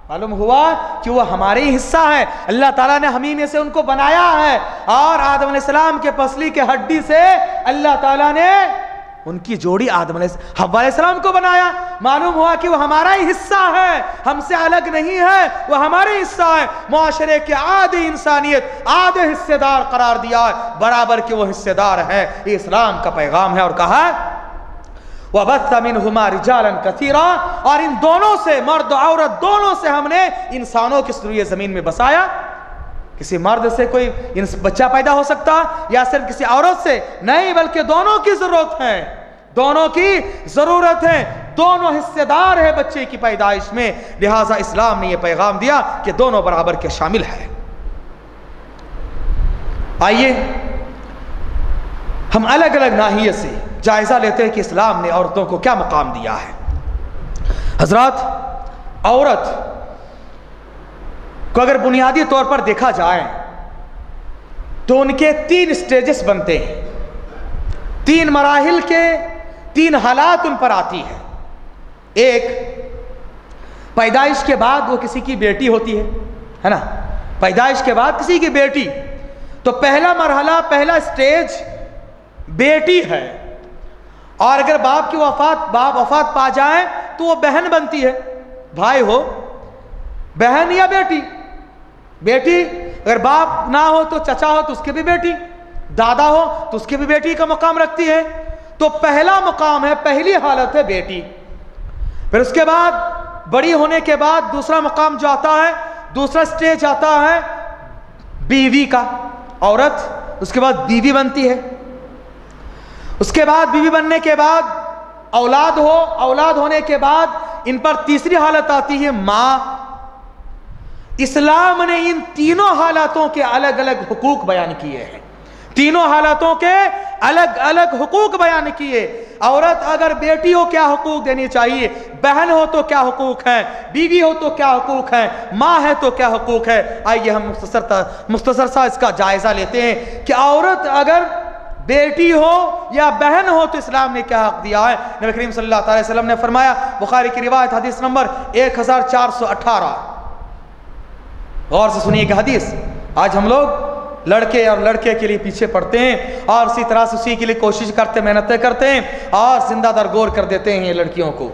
معلوم ہوا کہ وہ ہمارے ہی حصہ ہے, اللہ تعالیٰ نے ہمیں میں سے ان کو بنایا ہے, اور آدم علیہ السلام کے پسلی کے ہڈی سے اللہ تعالیٰ نے ان کی جوڑی آدم علیہ حوا علیہ السلام کو بنایا. معلوم ہوا کہ وہ ہمارا ہی حصہ ہے, ہم سے الگ نہیں ہے, وہ ہمارے حصہ ہے. معاشرے کے آدھی انسانیت آدھے حصے دار قرار دیا ہے, برابر کے وہ حصے دار ہیں. یہ اسلام کا پیغام ہے. اور کہا وَبَثَّ مِنْهُمَا رِجَالًا كَثِيرًا, اور ان دونوں سے, مرد و عورت دونوں سے ہم نے انسانوں کی سروئے زمین میں بسایا. کسی مرد سے کوئی بچہ پیدا ہو سکتا یا صرف کسی عورت سے نہیں, بلکہ دونوں کی ضرورت ہے, دونوں کی ضرورت ہے, دونوں حصے دار ہے بچے کی پیدائش میں. لہٰذا اسلام نے یہ پیغام دیا کہ دونوں برابر کے شامل ہے. آئیے ہم الگ الگ ناحیے سے جائزہ لیتے ہیں کہ اسلام نے عورتوں کو کیا مقام دیا ہے. حضرات عورت کو اگر بنیادی طور پر دیکھا جائے تو ان کے 3 سٹیجز بنتے ہیں, 3 مراحل کے 3 حالات ان پر آتی ہے. ایک, پیدائش کے بعد وہ کسی کی بیٹی ہوتی ہے نا, پیدائش کے بعد کسی کی بیٹی, تو پہلا مرحلہ, پہلا سٹیج بیٹی ہے. اور اگر باپ کی وفات پا جائیں تو وہ بہن بنتی ہے، بھائی ہو بہن یا بیٹی، بیٹی اگر باپ نہ ہو تو چچا ہو تو اس کے بھی بیٹی، دادا ہو تو اس کی بھی بیٹی کا مقام رکھتی ہے. تو پہلا مقام ہے، پہلی حالت ہے بیٹی. پھر اس کے بعد بڑی ہونے کے بعد دوسرا مقام جو آتا ہے، دوسرا سٹیج آتا ہے بیوی کا. عورت اس کے بعد بیوی بنتی ہے. اس کے بعد بیوی بننے کے بعد اولاد ہو، اولاد ہونے کے بعد ان پر تیسری حالت آتی ہے ماں. اسلام نے ان تینوں حالاتوں کے الگ الگ حقوق بیان کیے ہیں، تینوں حالاتوں کے الگ الگ حقوق بیان کیے. عورت اگر بیٹی ہو کیا حقوق دینی چاہیے، بہن ہو تو کیا حقوق ہیں، بیوی ہو تو کیا حقوق ہیں، ماں ہے تو کیا حقوق ہے. آئیے ہم مختصر سا اس کا جائزہ لیتے ہیں کہ عورت اگر بیٹی ہو یا بہن ہو تو اسلام نے کیا حق دیا ہے. نبی کریم صلی اللہ علیہ وسلم نے فرمایا، بخاری کی روایت حدیث نمبر 1418. غور سے سنیے کہ حدیث آج ہم لوگ لڑکے اور لڑکے کے لیے پیچھے پڑتے ہیں اور اسی طرح سے اسی کے لیے کوشش کرتے، محنتیں کرتے ہیں اور زندہ درگور کر دیتے ہیں یہ لڑکیوں کو.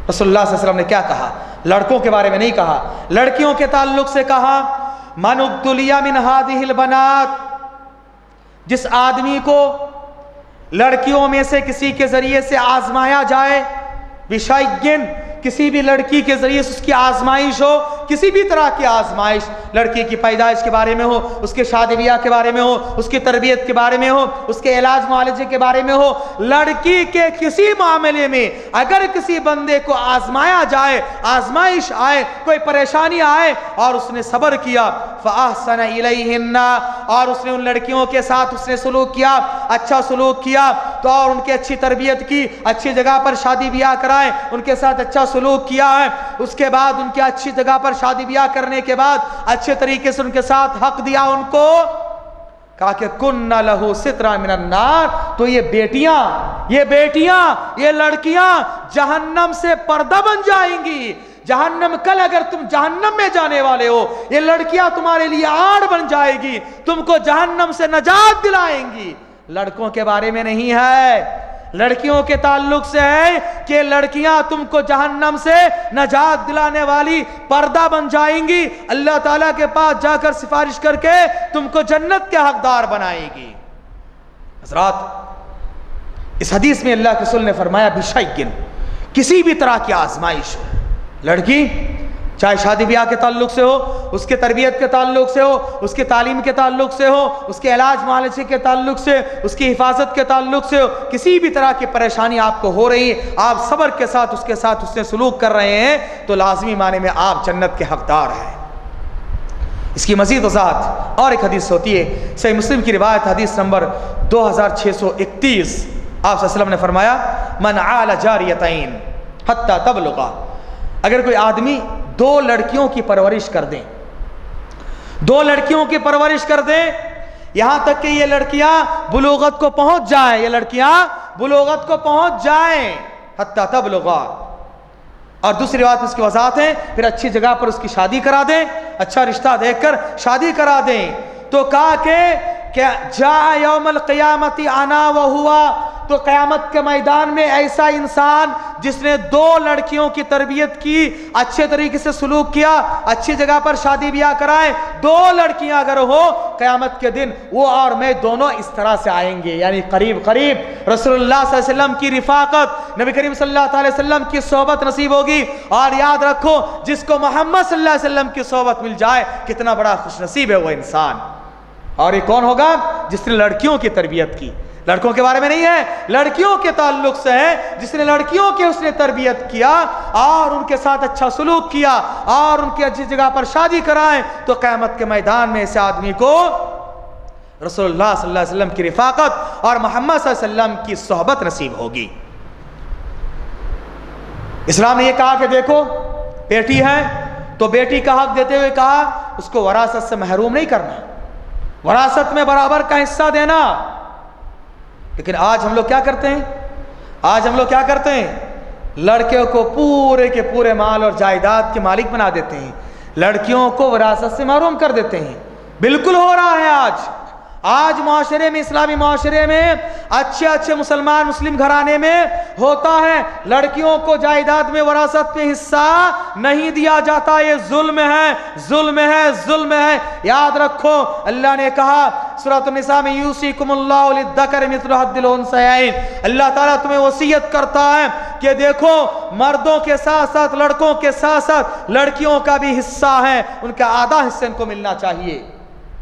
رسول اللہ صلی اللہ علیہ وسلم نے کیا کہا؟ لڑکوں کے بارے میں نہیں کہا، لڑکیوں کے تعلق سے کہا من ابتلی من هذه البنات، جس آدمی کو لڑکیوں میں سے کسی کے ذریعے سے آزمایا جائے، بشیء، کسی بھی لڑکی کے ذریعے سے اس کی آزمائش ہو، کسی بھی طرح کی آزمائش، لڑکی کی پیدائش کے بارے میں ہو، اس کے شادی بیاہ کے بارے میں ہو، اس کی تربیت کے بارے میں ہو، اس کے علاج معالجے کے بارے میں ہو، لڑکی کے کسی معاملے میں اگر کسی بندے کو آزمایا جائے، آزمائش آئے، کوئی پریشانی آئے اور اس نے صبر کیا، فَأَحْسَنَ إِلَيْهِنَّ، اور اس نے ان لڑکیوں کے ساتھ اس نے سلوک کیا، اچھا سلوک کیا، تو اور ان کی اچھی تربیت کی، اچھی جگہ پر شادی بیاہ کرائے، ان کے ساتھ اچھا سلوک کیا ہے، اس کے بعد ان کی اچھی جگہ پر شادی بیاہ کرنے کے بعد اچھے طریقے سے ان کے ساتھ حق دیا ان کو، کہا کہ کُنَّ لَهُ سِتْرًا مِنَ النَّارِ، تو یہ بیٹیاں یہ لڑکیاں جہنم سے پردہ بن جائیں گی. جہنم کل اگر تم جہنم میں جانے والے ہو، یہ لڑکیاں تمہارے لیے آڑ بن جائے گی، تم کو جہنم سے نجات دلائیں گی. لڑکوں کے بارے میں نہیں ہے، لڑکیوں کے تعلق سے ہے کہ لڑکیاں تم کو جہنم سے نجات دلانے والی پردہ بن جائیں گی، اللہ تعالیٰ کے پاس جا کر سفارش کر کے تم کو جنت کے حقدار بنائے گی. حضرات، اس حدیث میں اللہ کے رسول نے فرمایا بشیء، کسی بھی طرح کی آزمائش ہو، لڑکی چاہے شادی بیاہ کے تعلق سے ہو، اس کے تربیت کے تعلق سے ہو، اس کے تعلیم کے تعلق سے ہو، اس کے علاج معالجے کے تعلق سے، اس کی حفاظت کے تعلق سے ہو، کسی بھی طرح کی پریشانی آپ کو ہو رہی ہے، آپ صبر کے ساتھ اس کے ساتھ اس نے سلوک کر رہے ہیں تو لازمی معنی میں آپ جنت کے حقدار ہیں. اس کی مزید وضاحت اور ایک حدیث ہوتی ہے، صحیح مسلم کی روایت حدیث نمبر 2631. آپ صلی اللہ علیہ وسلم نے فرمایا من عال جاریتین حتی تبلغا، اگر کوئی آدمی 2 لڑکیوں کی پرورش کر دیں، 2 لڑکیوں کی پرورش کر دیں یہاں تک کہ یہ لڑکیاں بلوغت کو پہنچ جائیں، یہ لڑکیاں بلوغت کو پہنچ جائیں، حتی تبلغا. اور دوسری بات اس کی وضاحت ہے، پھر اچھی جگہ پر اس کی شادی کرا دیں، اچھا رشتہ دیکھ کر شادی کرا دیں. تو کہا کہ جاء یوم القیامت انا وہوا، تو قیامت کے میدان میں ایسا انسان جس نے 2 لڑکیوں کی تربیت کی، اچھے طریقے سے سلوک کیا، اچھی جگہ پر شادی بیاہ کرائے، 2 لڑکیاں اگر ہو، قیامت کے دن وہ اور میں دونوں اس طرح سے آئیں گے، یعنی قریب قریب رسول اللہ صلی اللہ علیہ وسلم کی رفاقت، نبی کریم صلی اللہ علیہ وسلم کی صحبت نصیب ہوگی. اور یاد رکھو، جس کو محمد صلی اللہ علیہ وسلم کی صحبت مل جائے کتنا بڑا خوش نصیب ہے وہ انسان. اور یہ کون ہوگا؟ جس نے لڑکیوں کی تربیت کی، لڑکوں کے بارے میں نہیں ہے، لڑکیوں کے تعلق سے ہے، جس نے لڑکیوں کی اس نے تربیت کیا اور ان کے ساتھ اچھا سلوک کیا اور ان کی اچھی جگہ پر شادی کرائیں تو قیامت کے میدان میں ایسے آدمی کو رسول اللہ صلی اللہ علیہ وسلم کی رفاقت اور محمد صلی اللہ علیہ وسلم کی صحبت نصیب ہوگی. اسلام نے یہ کہا کہ دیکھو بیٹی ہے تو بیٹی کا حق دیتے ہوئے کہا اس کو وراثت سے محروم نہیں کرنا، وراثت میں برابر کا حصہ دینا. لیکن آج ہم لوگ کیا کرتے ہیں؟ لڑکیوں کو پورے کے پورے مال اور جائیداد کے مالک بنا دیتے ہیں، لڑکیوں کو وراثت سے محروم کر دیتے ہیں. بالکل ہو رہا ہے आज معاشرے میں, اسلامی معاشرے میں اچھے اچھے مسلمان مسلم گھرانے میں ہوتا ہے, لڑکیوں کو جائیداد میں وراثت میں حصہ نہیں دیا جاتا. یہ ظلم ہے, ظلم ہے, ظلم ہے. یاد رکھو اللہ نے کہا سورۃ النساء میں یوصیکم اللہ للذکر مثل حظ الانثیین, اللہ تعالیٰ تمہیں وصیت کرتا ہے کہ دیکھو مردوں کے ساتھ ساتھ لڑکوں کے ساتھ ساتھ لڑکیوں کا بھی حصہ ہے, ان کا آدھا حصہ ان کو ملنا چاہیے.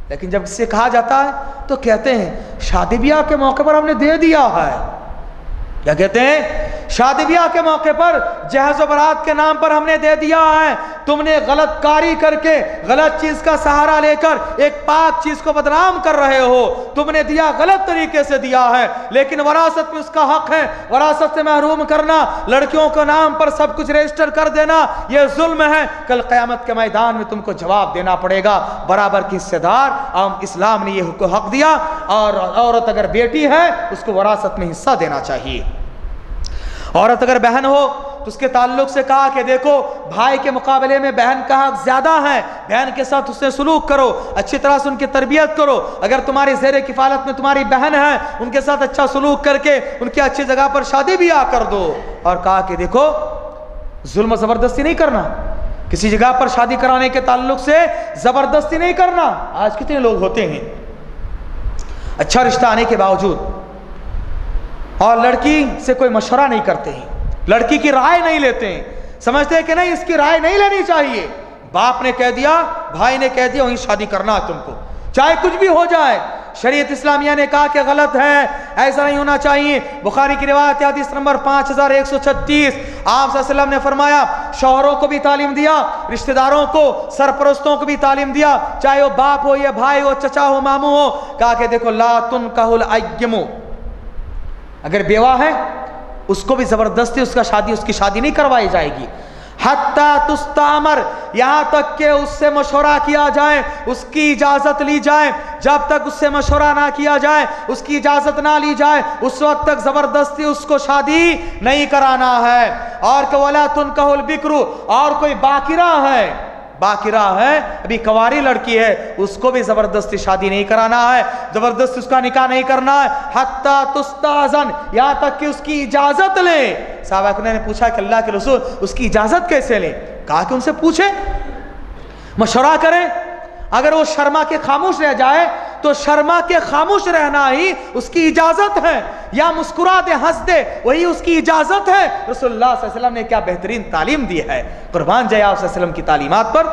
لیکن جب اسے کہا جاتا ہے تو کہتے ہیں شادی بیاہ کے موقع پر ہم نے دے دیا ہے. کیا کہتے ہیں؟ شادی بیاہ کے موقع پر جہیز و برات کے نام پر ہم نے دے دیا ہے. تم نے غلط کاری کر کے غلط چیز کا سہارا لے کر ایک پاک چیز کو بدنام کر رہے ہو. تم نے دیا غلط طریقے سے دیا ہے, لیکن وراثت میں اس کا حق ہے. وراثت سے محروم کرنا, لڑکیوں کے نام پر سب کچھ رجسٹر کر دینا, یہ ظلم ہے. کل قیامت کے میدان میں تم کو جواب دینا پڑے گا. برابر کی حصے دار اسلام نے یہ حق دیا, اور عورت اگر بیٹی ہے اس کو وراثت میں حصہ دینا چاہیے. عورت اگر بہن ہو تو اس کے تعلق سے کہا کہ دیکھو بھائی کے مقابلے میں بہن کا حق زیادہ ہے, بہن کے ساتھ اس سے سلوک کرو, اچھی طرح سے ان کی تربیت کرو. اگر تمہاری زیر کفالت میں تمہاری بہن ہے, ان کے ساتھ اچھا سلوک کر کے ان کی اچھی جگہ پر شادی بھی کر دو. اور کہا کہ دیکھو ظلم و زبردستی نہیں کرنا, کسی جگہ پر شادی کرانے کے تعلق سے زبردستی نہیں کرنا. آج کتنے لوگ ہوتے ہیں اچھا رشتہ آنے کے باوجود اور لڑکی سے کوئی مشورہ نہیں کرتے ہیں, لڑکی کی رائے نہیں لیتے ہیں, سمجھتے ہیں کہ نہیں اس کی رائے نہیں لینی چاہیے. باپ نے کہہ دیا, بھائی نے کہہ دیا, وہیں شادی کرنا ہے تم کو, چاہے کچھ بھی ہو جائے. شریعت اسلامیہ نے کہا کہ غلط ہے, ایسا نہیں ہونا چاہیے. بخاری کی روایت حدیث نمبر 5136, آپ صلی اللہ علیہ وسلم نے فرمایا شوہروں کو بھی تعلیم دیا, رشتہ داروں کو, سرپرستوں کو بھی تعلیم دیا, چاہے وہ باپ ہو یا بھائی ہو, چچا ہو, ماموں ہو. کہا کہ دیکھو لا تنکح الایمو, اگر بیوہ ہے اس کو بھی زبردستی اس کی شادی نہیں کروائی جائے گی. حتی تستامر, یہاں تک کہ اس سے مشورہ کیا جائے, اس کی اجازت لی جائے. جب تک اس سے مشورہ نہ کیا جائے, اس کی اجازت نہ لی جائے, اس وقت تک زبردستی اس کو شادی نہیں کرانا ہے. اور کہ ولا تنکح البکر, اور کوئی باکرہ ہے, باکرہ ہے ابھی کنواری لڑکی ہے, اس کو بھی زبردستی شادی نہیں کرانا ہے, زبردستی اس کا نکاح نہیں کرنا ہے. حتی تستاذن, یہاں تک کہ اس کی اجازت لیں. صحابہ نے پوچھا کہ اللہ کے رسول اس کی اجازت کیسے لیں؟ کہا کہ ان سے پوچھیں, مشورہ کریں. اگر وہ شرما کے خاموش رہ جائے تو شرما کے خاموش رہنا ہی اس کی اجازت ہے, یا مسکرا دے, ہنس دے, وہی اس کی اجازت ہے. رسول اللہ صلی اللہ علیہ وسلم نے کیا بہترین تعلیم دی ہے, قربان جائے آپ صلی اللہ علیہ وسلم کی تعلیمات پر.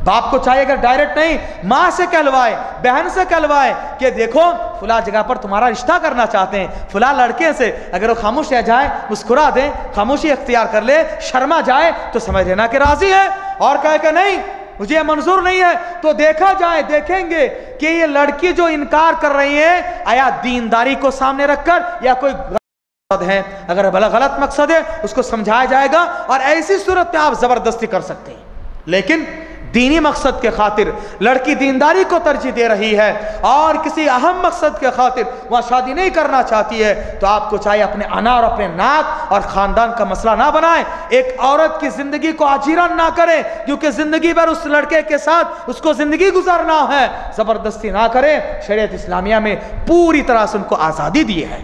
باپ کو چاہیے اگر ڈائریکٹ نہیں, ماں سے کہلوائے, بہن سے کہلوائے کہ دیکھو فلاں جگہ پر تمہارا رشتہ کرنا چاہتے ہیں فلاں لڑکے سے. اگر وہ خاموش رہ جائے, مسکرا دے, خاموشی اختیار کر لے, شرما جائے تو سمجھ لینا کہ راضی ہے, اور کہے کہ نہیں مجھے یہ منظور نہیں ہے, تو دیکھا جائے, دیکھیں گے کہ یہ لڑکی جو انکار کر رہی ہے آیا دینداری کو سامنے رکھ کر یا کوئی مقصد ہے. اگر غلط مقصد ہے اس کو سمجھایا جائے گا, اور ایسی صورت میں آپ زبردستی کر سکتے ہیں. لیکن دینی مقصد کے خاطر لڑکی دینداری کو ترجیح دے رہی ہے اور کسی اہم مقصد کے خاطر وہاں شادی نہیں کرنا چاہتی ہے, تو آپ کو چاہیے اپنے انا اور اپنے ناک اور خاندان کا مسئلہ نہ بنائیں. ایک عورت کی زندگی کو آجیرن نہ کریں, کیونکہ زندگی بھر اس لڑکے کے ساتھ اس کو زندگی گزارنا ہے, زبردستی نہ کریں. شریعت اسلامیہ میں پوری طرح سے ان کو آزادی دی ہے.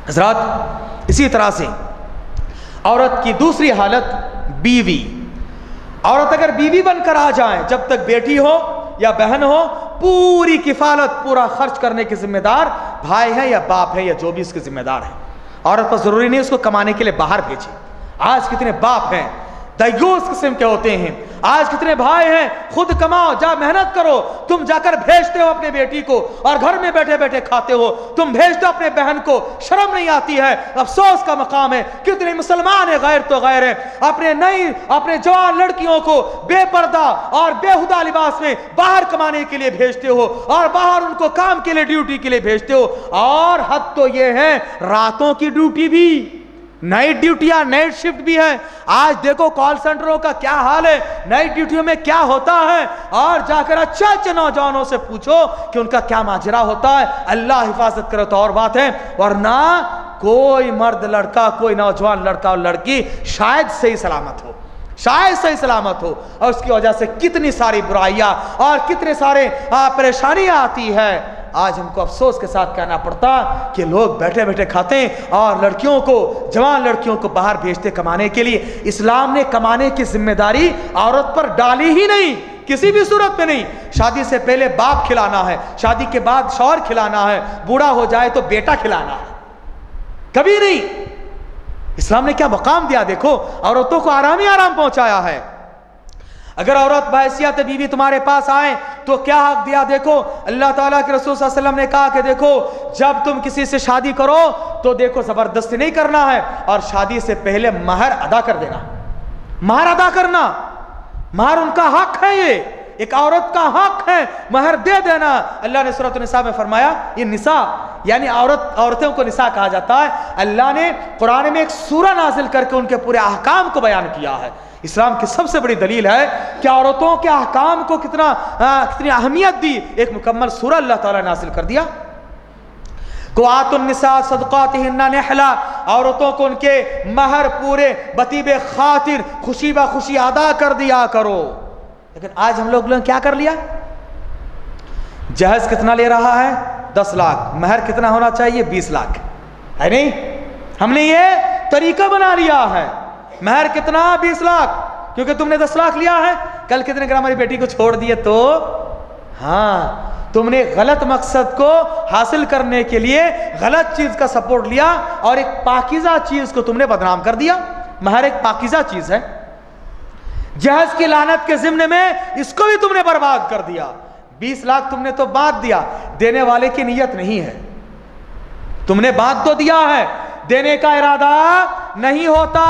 حضرات, اسی طرح سے عورت کی دوسری حالت بیوی. عورت اگر بیوی بن کر آ جائیں, جب تک بیٹی ہو یا بہن ہو, پوری کفالت, پورا خرچ کرنے کے ذمہ دار بھائی ہے یا باپ ہے یا جو بھی اس کے ذمہ دار ہے. عورت پر ضروری نہیں اس کو کمانے کے لیے باہر بھیجے. آج کتنے باپ ہیں دیوس قسم کے ہوتے ہیں, آج کتنے بھائی ہیں خود کماؤ, جا محنت کرو, تم جا کر بھیجتے ہو اپنے بیٹی کو اور گھر میں بیٹھے بیٹھے کھاتے ہو, تم بھیجتے ہو اپنے بہن کو, شرم نہیں آتی ہے؟ افسوس کا مقام ہے. کتنے مسلمان ہیں غیر تو غیر ہیں, اپنے جوان لڑکیوں کو بے پردہ اور بےہودہ لباس میں باہر کمانے کے لیے بھیجتے ہو, اور باہر ان کو کام کے لیے, ڈیوٹی کے لیے بھیجتے ہو. اور حد تو یہ ہے راتوں کی ڈیوٹی بھی, نائٹ ڈیوٹی یا نائٹ شفٹ بھی ہے. آج دیکھو کال سینٹروں کا کیا حال ہے, نائٹ ڈیوٹیوں میں کیا ہوتا ہے, اور جا کر اچھے اچھے نوجوانوں سے پوچھو کہ ان کا کیا ماجرا ہوتا ہے. اللہ حفاظت کرے تو اور بات ہے, ورنہ کوئی مرد لڑکا, کوئی نوجوان لڑکا اور لڑکی شاید صحیح سلامت ہو, शायद सही सलामत हो, और उसकी वजह से कितनी सारी बुराइयां और कितने सारे परेशानियां आती है। आज हमको अफसोस के साथ कहना पड़ता कि लोग बैठे बैठे खाते हैं और लड़कियों को, जवान लड़कियों को बाहर भेजते कमाने के लिए। इस्लाम ने कमाने की जिम्मेदारी औरत पर डाली ही नहीं, किसी भी सूरत में नहीं। शादी से पहले बाप खिलाना है, शादी के बाद शौहर खिलाना है, बूढ़ा हो जाए तो बेटा खिलाना है, कभी नहीं। इस्लाम ने क्या मकाम दिया, देखो औरतों को आराम ही आराम पहुंचाया है। अगर औरत बहैसियत बीवी तुम्हारे पास आए तो क्या हक दिया, देखो अल्लाह ताला के रसूल सल्लल्लाहु अलैहि वसल्लम ने कहा कि देखो जब तुम किसी से शादी करो तो देखो जबरदस्ती नहीं करना है, और शादी से पहले महर अदा कर देना, महर अदा करना, महर उनका हक है, ये एक औरत का हक है, महर दे देना। अल्लाह ने सूरत निसा में फरमाया, ये निसा यानी औरतों को निसा कहा जाता है। अल्लाह ने कुरान में एक सूरा नाजिल करके उनके पूरे अहकाम को बयान किया है। इस्लाम की सबसे बड़ी दलील है कि औरतों के अहकाम को कितनी अहमियत दी, एक मुकम्मल सूरा अल्लाह ताला नाजिल कर दिया। कुआतुन्निसा सदक़ातिहिन्ना निहला, औरतों को उनके महर पूरे बतीबे खातिर खुशी ब खुशी अदा कर दिया करो। लेकिन आज हम लोग क्या कर लिया, जहेज कितना ले रहा है 10 लाख, महर कितना होना चाहिए 20 लाख, है नहीं? हमने ये तरीका बना लिया है, महर कितना 20 लाख, क्योंकि तुमने 10 लाख लिया है, कल कितने अगर हमारी बेटी को छोड़ दिए तो हाँ, तुमने गलत मकसद को हासिल करने के लिए गलत चीज का सपोर्ट लिया और एक पाकीज़ा चीज को तुमने बदनाम कर दिया। महर एक पाकीज़ा चीज है, जहेज की लानत के जिम्ने में इसको भी तुमने बर्बाद कर दिया। 20 लाख तुमने तो बांट दिया, देने वाले की नीयत नहीं है, तुमने बांट तो दिया है, देने का इरादा नहीं होता,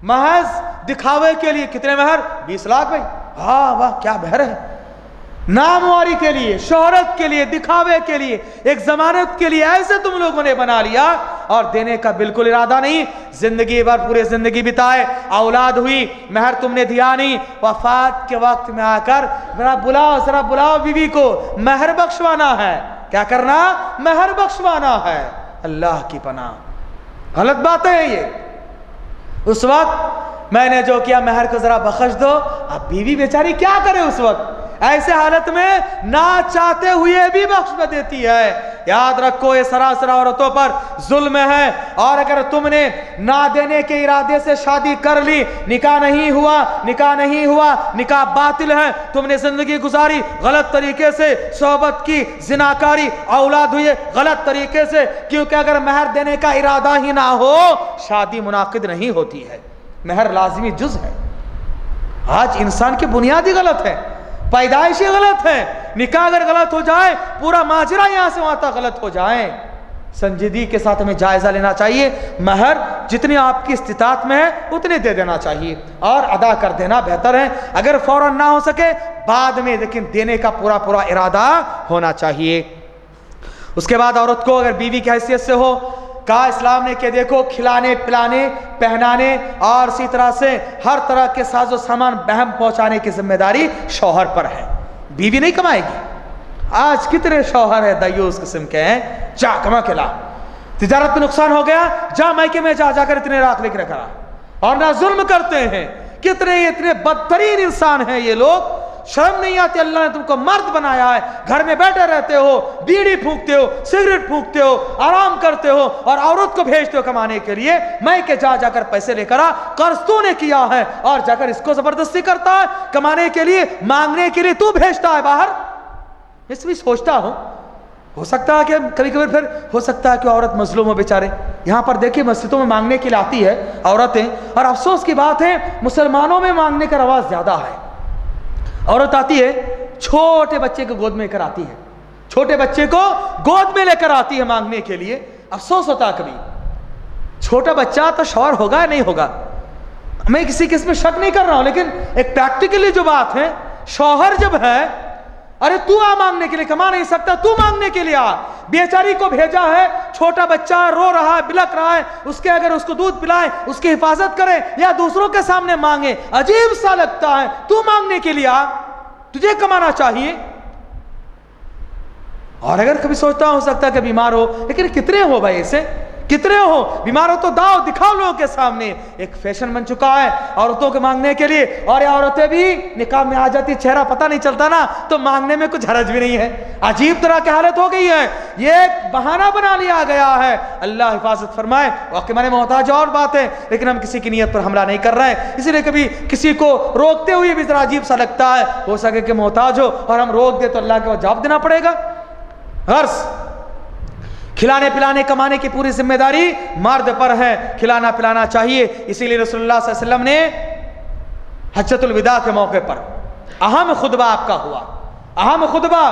महज दिखावे के लिए। कितने महर 20 लाख भाई, वाह वाह क्या महर है, नामवारी के लिए, शोहरत के लिए, दिखावे के लिए, एक जमानत के लिए, ऐसे तुम लोगों ने बना लिया और देने का बिल्कुल इरादा नहीं। जिंदगी भर पूरे जिंदगी बिताए, औलाद हुई, महर तुमने दिया नहीं, वफात के वक्त में आकर जरा बुलाओ बीवी को, महर बख्शवाना है। क्या करना, महर बख्शवाना है। अल्लाह की पनाह, गलत बात है ये। उस वक्त मैंने जो किया, महर को जरा बख्श दो, अब बीवी बेचारी क्या करे उस वक्त, ऐसे हालत में ना चाहते हुए भी बख्श देती है। याद रखो ये सरासर औरतों पर जुल्म है, और अगर तुमने ना देने के इरादे से शादी कर ली, निकाह नहीं हुआ, निकाह नहीं हुआ, निकाह बातिल है, तुमने जिंदगी गुजारी गलत तरीके से, सोहबत की, जिनाकारी, औलाद हुई गलत तरीके से, क्योंकि अगर महर देने का इरादा ही ना हो शादी मुनाकिद नहीं होती है। महर लाजिमी जुज है। आज इंसान की बुनियादी गलत है, पैदाइशी गलत है। निकाह अगर गलत हो जाए, पूरा माजरा यहां से वहां तक गलत हो जाए। संजीदगी के साथ हमें जायजा लेना चाहिए, महर जितनी आपकी इस्तिताअत में है उतने दे देना चाहिए और अदा कर देना बेहतर है। अगर फौरन ना हो सके बाद में, लेकिन देने का पूरा पूरा इरादा होना चाहिए। उसके बाद औरत को अगर बीवी की हैसियत से हो, कहा इस्लाम ने कि देखो खिलाने पिलाने पहनाने और इसी तरह से हर तरह के साजो सामान बहम पहुंचाने की जिम्मेदारी शौहर पर है, बीवी नहीं कमाएगी। आज कितने शौहर है दयूस किस्म के हैं, जा कमा के ला, तिजारत में नुकसान हो गया, जा मायके में जाकर इतने राख लेकर रखा, और ना जुल्म करते हैं। कितने इतने बदतरीन इंसान हैं ये लोग, शर्म नहीं आती। अल्लाह ने तुमको मर्द बनाया है, घर में बैठे रहते हो, बीड़ी फूंकते हो, सिगरेट फूंकते हो, आराम करते हो, और औरत को भेजते हो कमाने के लिए, मैं के जाकर पैसे लेकर आ, कर्ज तूने किया है, और जाकर इसको जबरदस्ती करता है कमाने के लिए, मांगने के लिए तू भेजता है बाहर। इस भी सोचता हूं, हो सकता है कि कभी कभी फिर हो सकता है कि औरत मजलूम हो बेचारे। यहाँ पर देखिए मस्जिदों में मांगने के लिए आती है औरतें, और अफसोस की बात है मुसलमानों में मांगने का रवाज ज्यादा है। औरत आती है, छोटे बच्चे को गोद में लेकर आती है, छोटे बच्चे को गोद में लेकर आती है मांगने के लिए। अफसोस होता है कभी, छोटा बच्चा तो शौहर होगा या नहीं होगा, मैं किसी किस में शक नहीं कर रहा हूं, लेकिन एक प्रैक्टिकली जो बात है, शौहर जब है, अरे तू आ मांगने के लिए, कमा नहीं सकता तू मांगने के लिए आ। बेचारी को भेजा है, छोटा बच्चा रो रहा है, बिलक रहा है, उसके अगर उसको दूध पिलाए, उसकी हिफाजत करे या दूसरों के सामने मांगे, अजीब सा लगता है। तू मांगने के लिए आ, तुझे कमाना चाहिए। और अगर कभी सोचता हो सकता है कि बीमार हो, लेकिन कितने हो भाई ऐसे कितने हो, बीमार हो तो दाओ, दिखाओ लोगों के सामने। एक फैशन बन चुका है औरतों के मांगने के लिए, और ये औरतें भी निकाह में आ जाती, चेहरा पता नहीं चलता ना, तो मांगने में कुछ हरज भी नहीं है। अजीब तरह की हालत हो गई है, ये एक बहाना बना लिया गया है। अल्लाह हिफाजत फरमाए। वाकई माने मोहताज और बात है, लेकिन हम किसी की नीयत पर हमला नहीं कर रहे हैं, इसलिए कभी किसी को रोकते हुए भी जरा अजीब सा लगता है। हो सके कि मोहताज हो और हम रोक दे तो अल्लाह के जवाब देना पड़ेगा। गर्स खिलाने पिलाने कमाने की पूरी जिम्मेदारी मर्द पर है, खिलाना पिलाना चाहिए। इसीलिए रसूलुल्लाह सल्लल्लाहु अलैहि वसल्लम ने हज्जतुल विदा के मौके पर अहम खुतबा आपका हुआ, अहम खुतबा,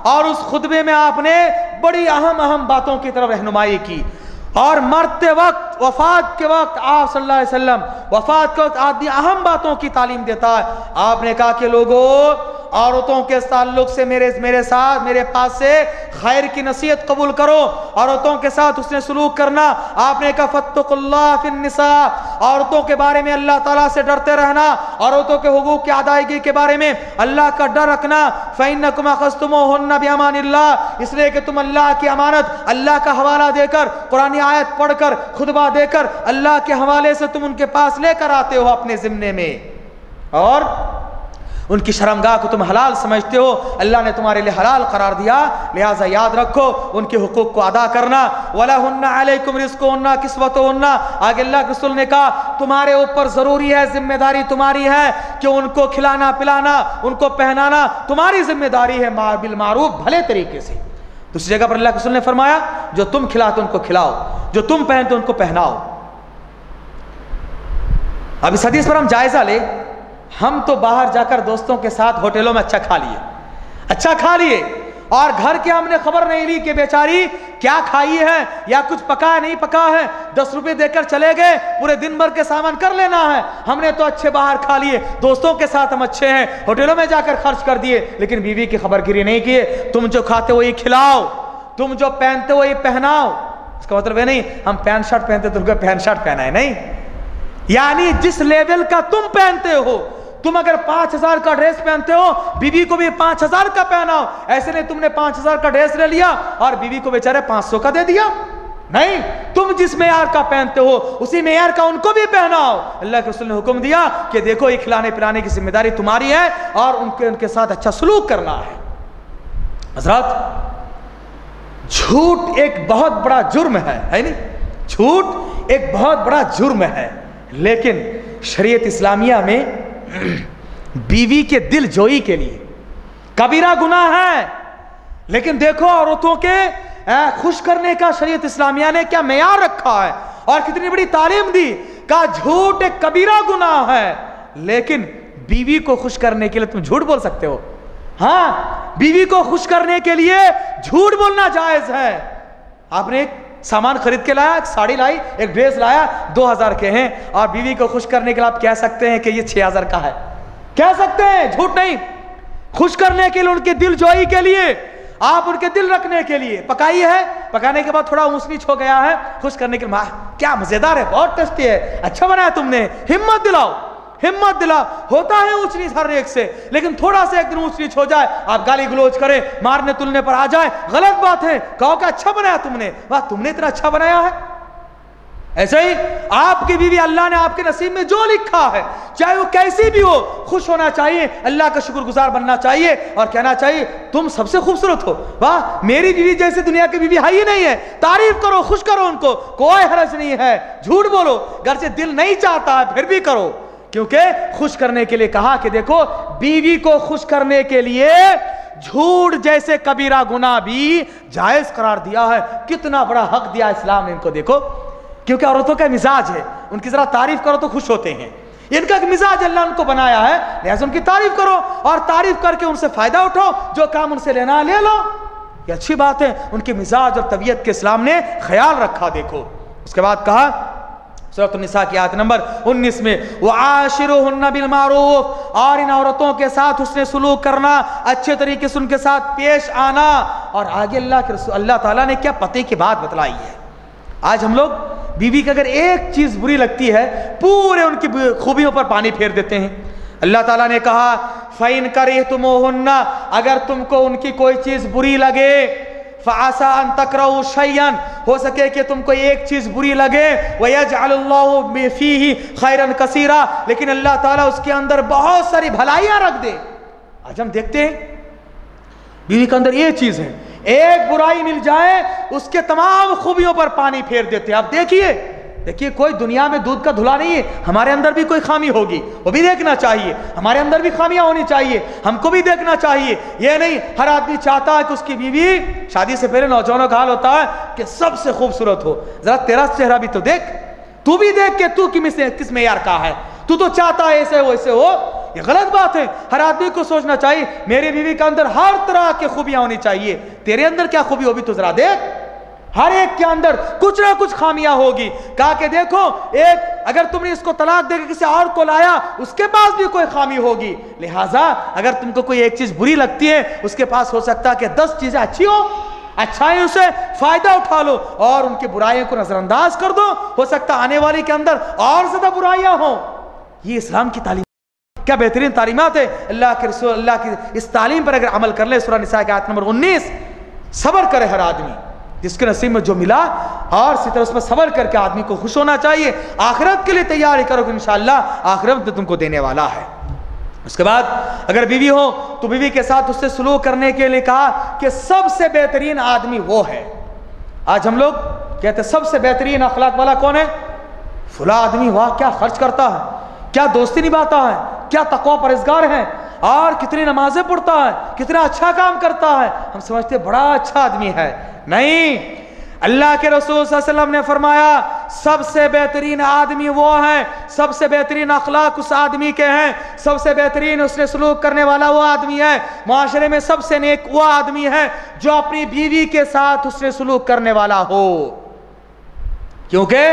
और उस खुतबे में आपने बड़ी अहम बातों की तरफ रहनुमाई की। और मरते वक्त, वफात के वक्त आप सल्लल्लाहु अलैहि वसल्लम वफात के वक्त आदमी अहम बातों की तालीम देता है। आपने कहा कि लोगों, औरतों के ताल्लुक से मेरे साथ, मेरे पास से खैर की नसीहत कबूल करो, औरतों के साथ उसने सलूक करना। आपने कहा फत्तकुल्लाह फिन्निसा, औरतों के बारे में अल्लाह ताला से डरते रहना, औरतों के हुकूक की अदायगी के बारे में अल्लाह का डर रखना। फ़इन्नकुम अख़ज़्तुमूहुन्ना बिअमानिल्लाह, इसलिए कि तुम अल्लाह की अमानत, अल्लाह का हवाला देकर, कुरानी आयत पढ़कर, खुतबा देकर अल्लाह के हवाले से तुम उनके पास लेकर आते हो अपने ज़िम्मे में, और उनकी शर्मगाह को तुम हलाल समझते हो। अल्लाह ने तुम्हारे लिए हलाल करार दिया, लिहाजा याद रखो उनके हुकूक को अदा करना। वलहुन्ना अलैकुम रिज़्क़ुहुन्ना किस्वतुहुन्ना, आगे अल्लाह के रसूल ने कहा तुम्हारे ऊपर जरूरी है, जिम्मेदारी तुम्हारी है कि उनको खिलाना पिलाना, उनको पहनाना तुम्हारी जिम्मेदारी है, बिल मारूफ, भले तरीके से। दूसरी जगह पर अल्लाह के रसूल ने फरमाया जो तुम खिलाते उनको खिलाओ, जो तुम पहनते उनको पहनाओ। अब इस हदीस पर हम जायजा ले, हम तो बाहर जाकर दोस्तों के साथ होटलों में अच्छा खा लिए, और घर के हमने खबर नहीं ली कि बेचारी क्या खाई है या कुछ पका नहीं पका है, 10 रुपए देकर चले गए, पूरे दिन भर के सामान कर लेना है। हमने तो अच्छे बाहर खा लिए, दोस्तों के साथ हम अच्छे हैं, होटलों में जाकर खर्च कर दिए, लेकिन बीवी की खबरगिरी नहीं किए। तुम जो खाते हो ये खिलाओ, तुम जो पहनते हो ये पहनाओ। इसका मतलब है नहीं हम पैंट शर्ट पहनते तुमको पैंट शर्ट पहना है, नहीं, यानी जिस लेवल का तुम पहनते हो, तुम अगर 5000 का ड्रेस पहनते हो, बीवी को भी 5000 का पहनाओ। ऐसे नहीं तुमने 5000 का ड्रेस ले लिया और बीवी को बेचारे 500 का दे दिया, नहीं, तुम जिस मेयार का पहनते हो उसी मेयार का उनको भी पहनाओ। अल्लाह के रसूल ने हुक्म दिया कि देखो ये खिलाने पिलाने की जिम्मेदारी तुम्हारी है और उनके साथ अच्छा सलूक करना है। हजरत, झूठ एक बहुत बड़ा जुर्म है नहीं, झूठ एक बहुत बड़ा जुर्म है, लेकिन शरीयत इस्लामिया में बीवी के दिल जोई के लिए कबीरा गुनाह है। लेकिन देखो औरतों के खुश करने का शरीयत इस्लामिया ने क्या मेयार रखा है और कितनी बड़ी तालीम दी। का झूठ एक कबीरा गुनाह है, लेकिन बीवी को खुश करने के लिए तुम झूठ बोल सकते हो। हाँ, बीवी को खुश करने के लिए झूठ बोलना जायज है। आपने एक सामान खरीद के लाया, एक साड़ी लाई, एक ड्रेस लाया, 2000 के हैं, और बीवी को खुश करने के लिए आप कह सकते हैं कि ये 6000 का है, कह सकते हैं, झूठ नहीं। खुश करने के लिए, उनके दिल जोई के लिए, आप उनके दिल रखने के लिए पकाई है, पकाने के बाद थोड़ा ऊंच नीच हो गया है, खुश करने के लिए क्या मजेदार है, बहुत टेस्टी है, अच्छा बनाया तुमने, हिम्मत दिलाओ, हिम्मत दिला। होता है ऊंच नीच हर एक से, लेकिन थोड़ा सा एक दिन ऊंच नीच हो जाए, आप गाली गलोच करें, मारने तुलने पर आ जाए, गलत बात है। कहो कि अच्छा बनाया तुमने, वाह तुमने इतना अच्छा बनाया है। ऐसे ही आपकी बीवी, अल्लाह ने आपके नसीब में जो लिखा है, चाहे वो कैसी भी हो, खुश होना चाहिए, अल्लाह का शुक्रगुजार बनना चाहिए और कहना चाहिए तुम सबसे खूबसूरत हो, वाह मेरी बीवी जैसे दुनिया की बीवी है ही नहीं है। तारीफ करो, खुश करो उनको, कोई हरज नहीं है। झूठ बोलो, घर से दिल नहीं चाहता है फिर भी करो, क्योंकि खुश करने के लिए कहा कि देखो बीवी को खुश करने के लिए झूठ जैसे कबीरा गुनाह भी जायज करार दिया है। कितना बड़ा हक दिया इस्लाम ने इनको, देखो, क्योंकि औरतों का मिजाज है, उनकी जरा तारीफ करो तो खुश होते हैं। इनका मिजाज अल्लाह उनको बनाया है, लिहाजा उनकी तारीफ करो और तारीफ करके उनसे फायदा उठाओ, जो काम उनसे लेना ले लो, ये अच्छी बात है। उनके मिजाज और तबीयत के इस्लाम ने ख्याल रखा। देखो उसके बाद कहा सूरह निसा की आयत नंबर 19 में वआशिरुहुन्ना बिल मारूफ, और इन औरतों के साथ उसने सुलूक करना, अच्छे तरीके से उनके साथ पेश आना। और आगे अल्लाह ताला ने क्या पते की बात बतलाई है। आज हम लोग बीवी की अगर एक चीज बुरी लगती है, पूरे उनकी खूबियों पर पानी फेर देते हैं। अल्लाह ताला ने कहा फ़इन करिहतुमूहुन्ना, अगर तुमको उनकी कोई चीज बुरी लगे, फ़असा अन तकरहू शयअन, हो सके कि तुमको एक चीज़ बुरी लगे, वयजअलुल्लाहु फ़ीही खैरन कसीरा, लेकिन अल्लाह ताला उसके अंदर बहुत सारी भलाइयाँ रख दे। आज हम देखते हैं बीवी के अंदर ये चीज़ है, एक बुराई मिल जाए उसके तमाम खूबियों पर पानी फेर देते हैं। आप देखिए कोई दुनिया में दूध का धुला नहीं है, हमारे अंदर भी कोई खामी होगी, वो भी देखना चाहिए, हमारे अंदर भी खामियां होनी चाहिए, हमको भी देखना चाहिए। ये नहीं हर आदमी चाहता है कि उसकी बीवी, शादी से पहले नौजवानों का हाल होता है कि सबसे खूबसूरत हो। जरा तेरा चेहरा भी तो देख, तू भी देख के तू किस मेयार का है, तू तो चाहता है ऐसे हो ऐसे हो। ये गलत बात है। हर आदमी को सोचना चाहिए मेरी बीवी के अंदर हर तरह की खूबियां होनी चाहिए। तेरे अंदर क्या खूबी होगी तो जरा देख, हर एक के अंदर कुछ ना कुछ खामियां होगी। कहा कि देखो, एक अगर तुमने इसको तलाक देकर किसी और को लाया, उसके पास भी कोई खामी होगी। लिहाजा अगर तुमको कोई एक चीज बुरी लगती है, उसके पास हो सकता है कि 10 चीजें अच्छी हो, अच्छाई उसे फायदा उठा लो और उनकी बुराइयों को नजरअंदाज कर दो। हो सकता आने वाले के अंदर और ज्यादा बुराइयां हो। ये इस्लाम की तालीम, क्या बेहतरीन तालीमात है। अल्लाह के रसूल, अल्लाह की इस तालीम पर अगर अमल कर ले, सूरह निसा की आयत नंबर 19, सब्र करे हर आदमी जिसके नसीब में जो मिला, और इसी तरह उसमें सब्र करके आदमी को खुश होना चाहिए। आखिरत के लिए तैयारी करो कि इंशाअल्लाह आखिरत में तुमको देने वाला है। उसके बाद अगर बीवी हो तो बीवी के साथ उससे सलूक करने के लिए कहा कि सबसे बेहतरीन आदमी वो है। आज हम लोग कहते सबसे बेहतरीन अखलाक वाला कौन है, फुला आदमी, वाह क्या खर्च करता है, क्या दोस्ती निभाता है, क्या तक़वा परहेज़गार है, और कितनी नमाजें पढ़ता है, कितना अच्छा काम करता है। हम समझते बड़ा अच्छा आदमी है। नहीं, अल्लाह के रसूल सल्लल्लाहु अलैहि वसल्लम ने फरमाया सबसे बेहतरीन आदमी वो है, सबसे बेहतरीन अखलाक उस आदमी के हैं, सबसे बेहतरीन उसने सलूक करने वाला वो आदमी है, माशरे में सबसे नेक वो आदमी है जो अपनी बीवी के साथ उसने सलूक करने वाला हो। क्योंकि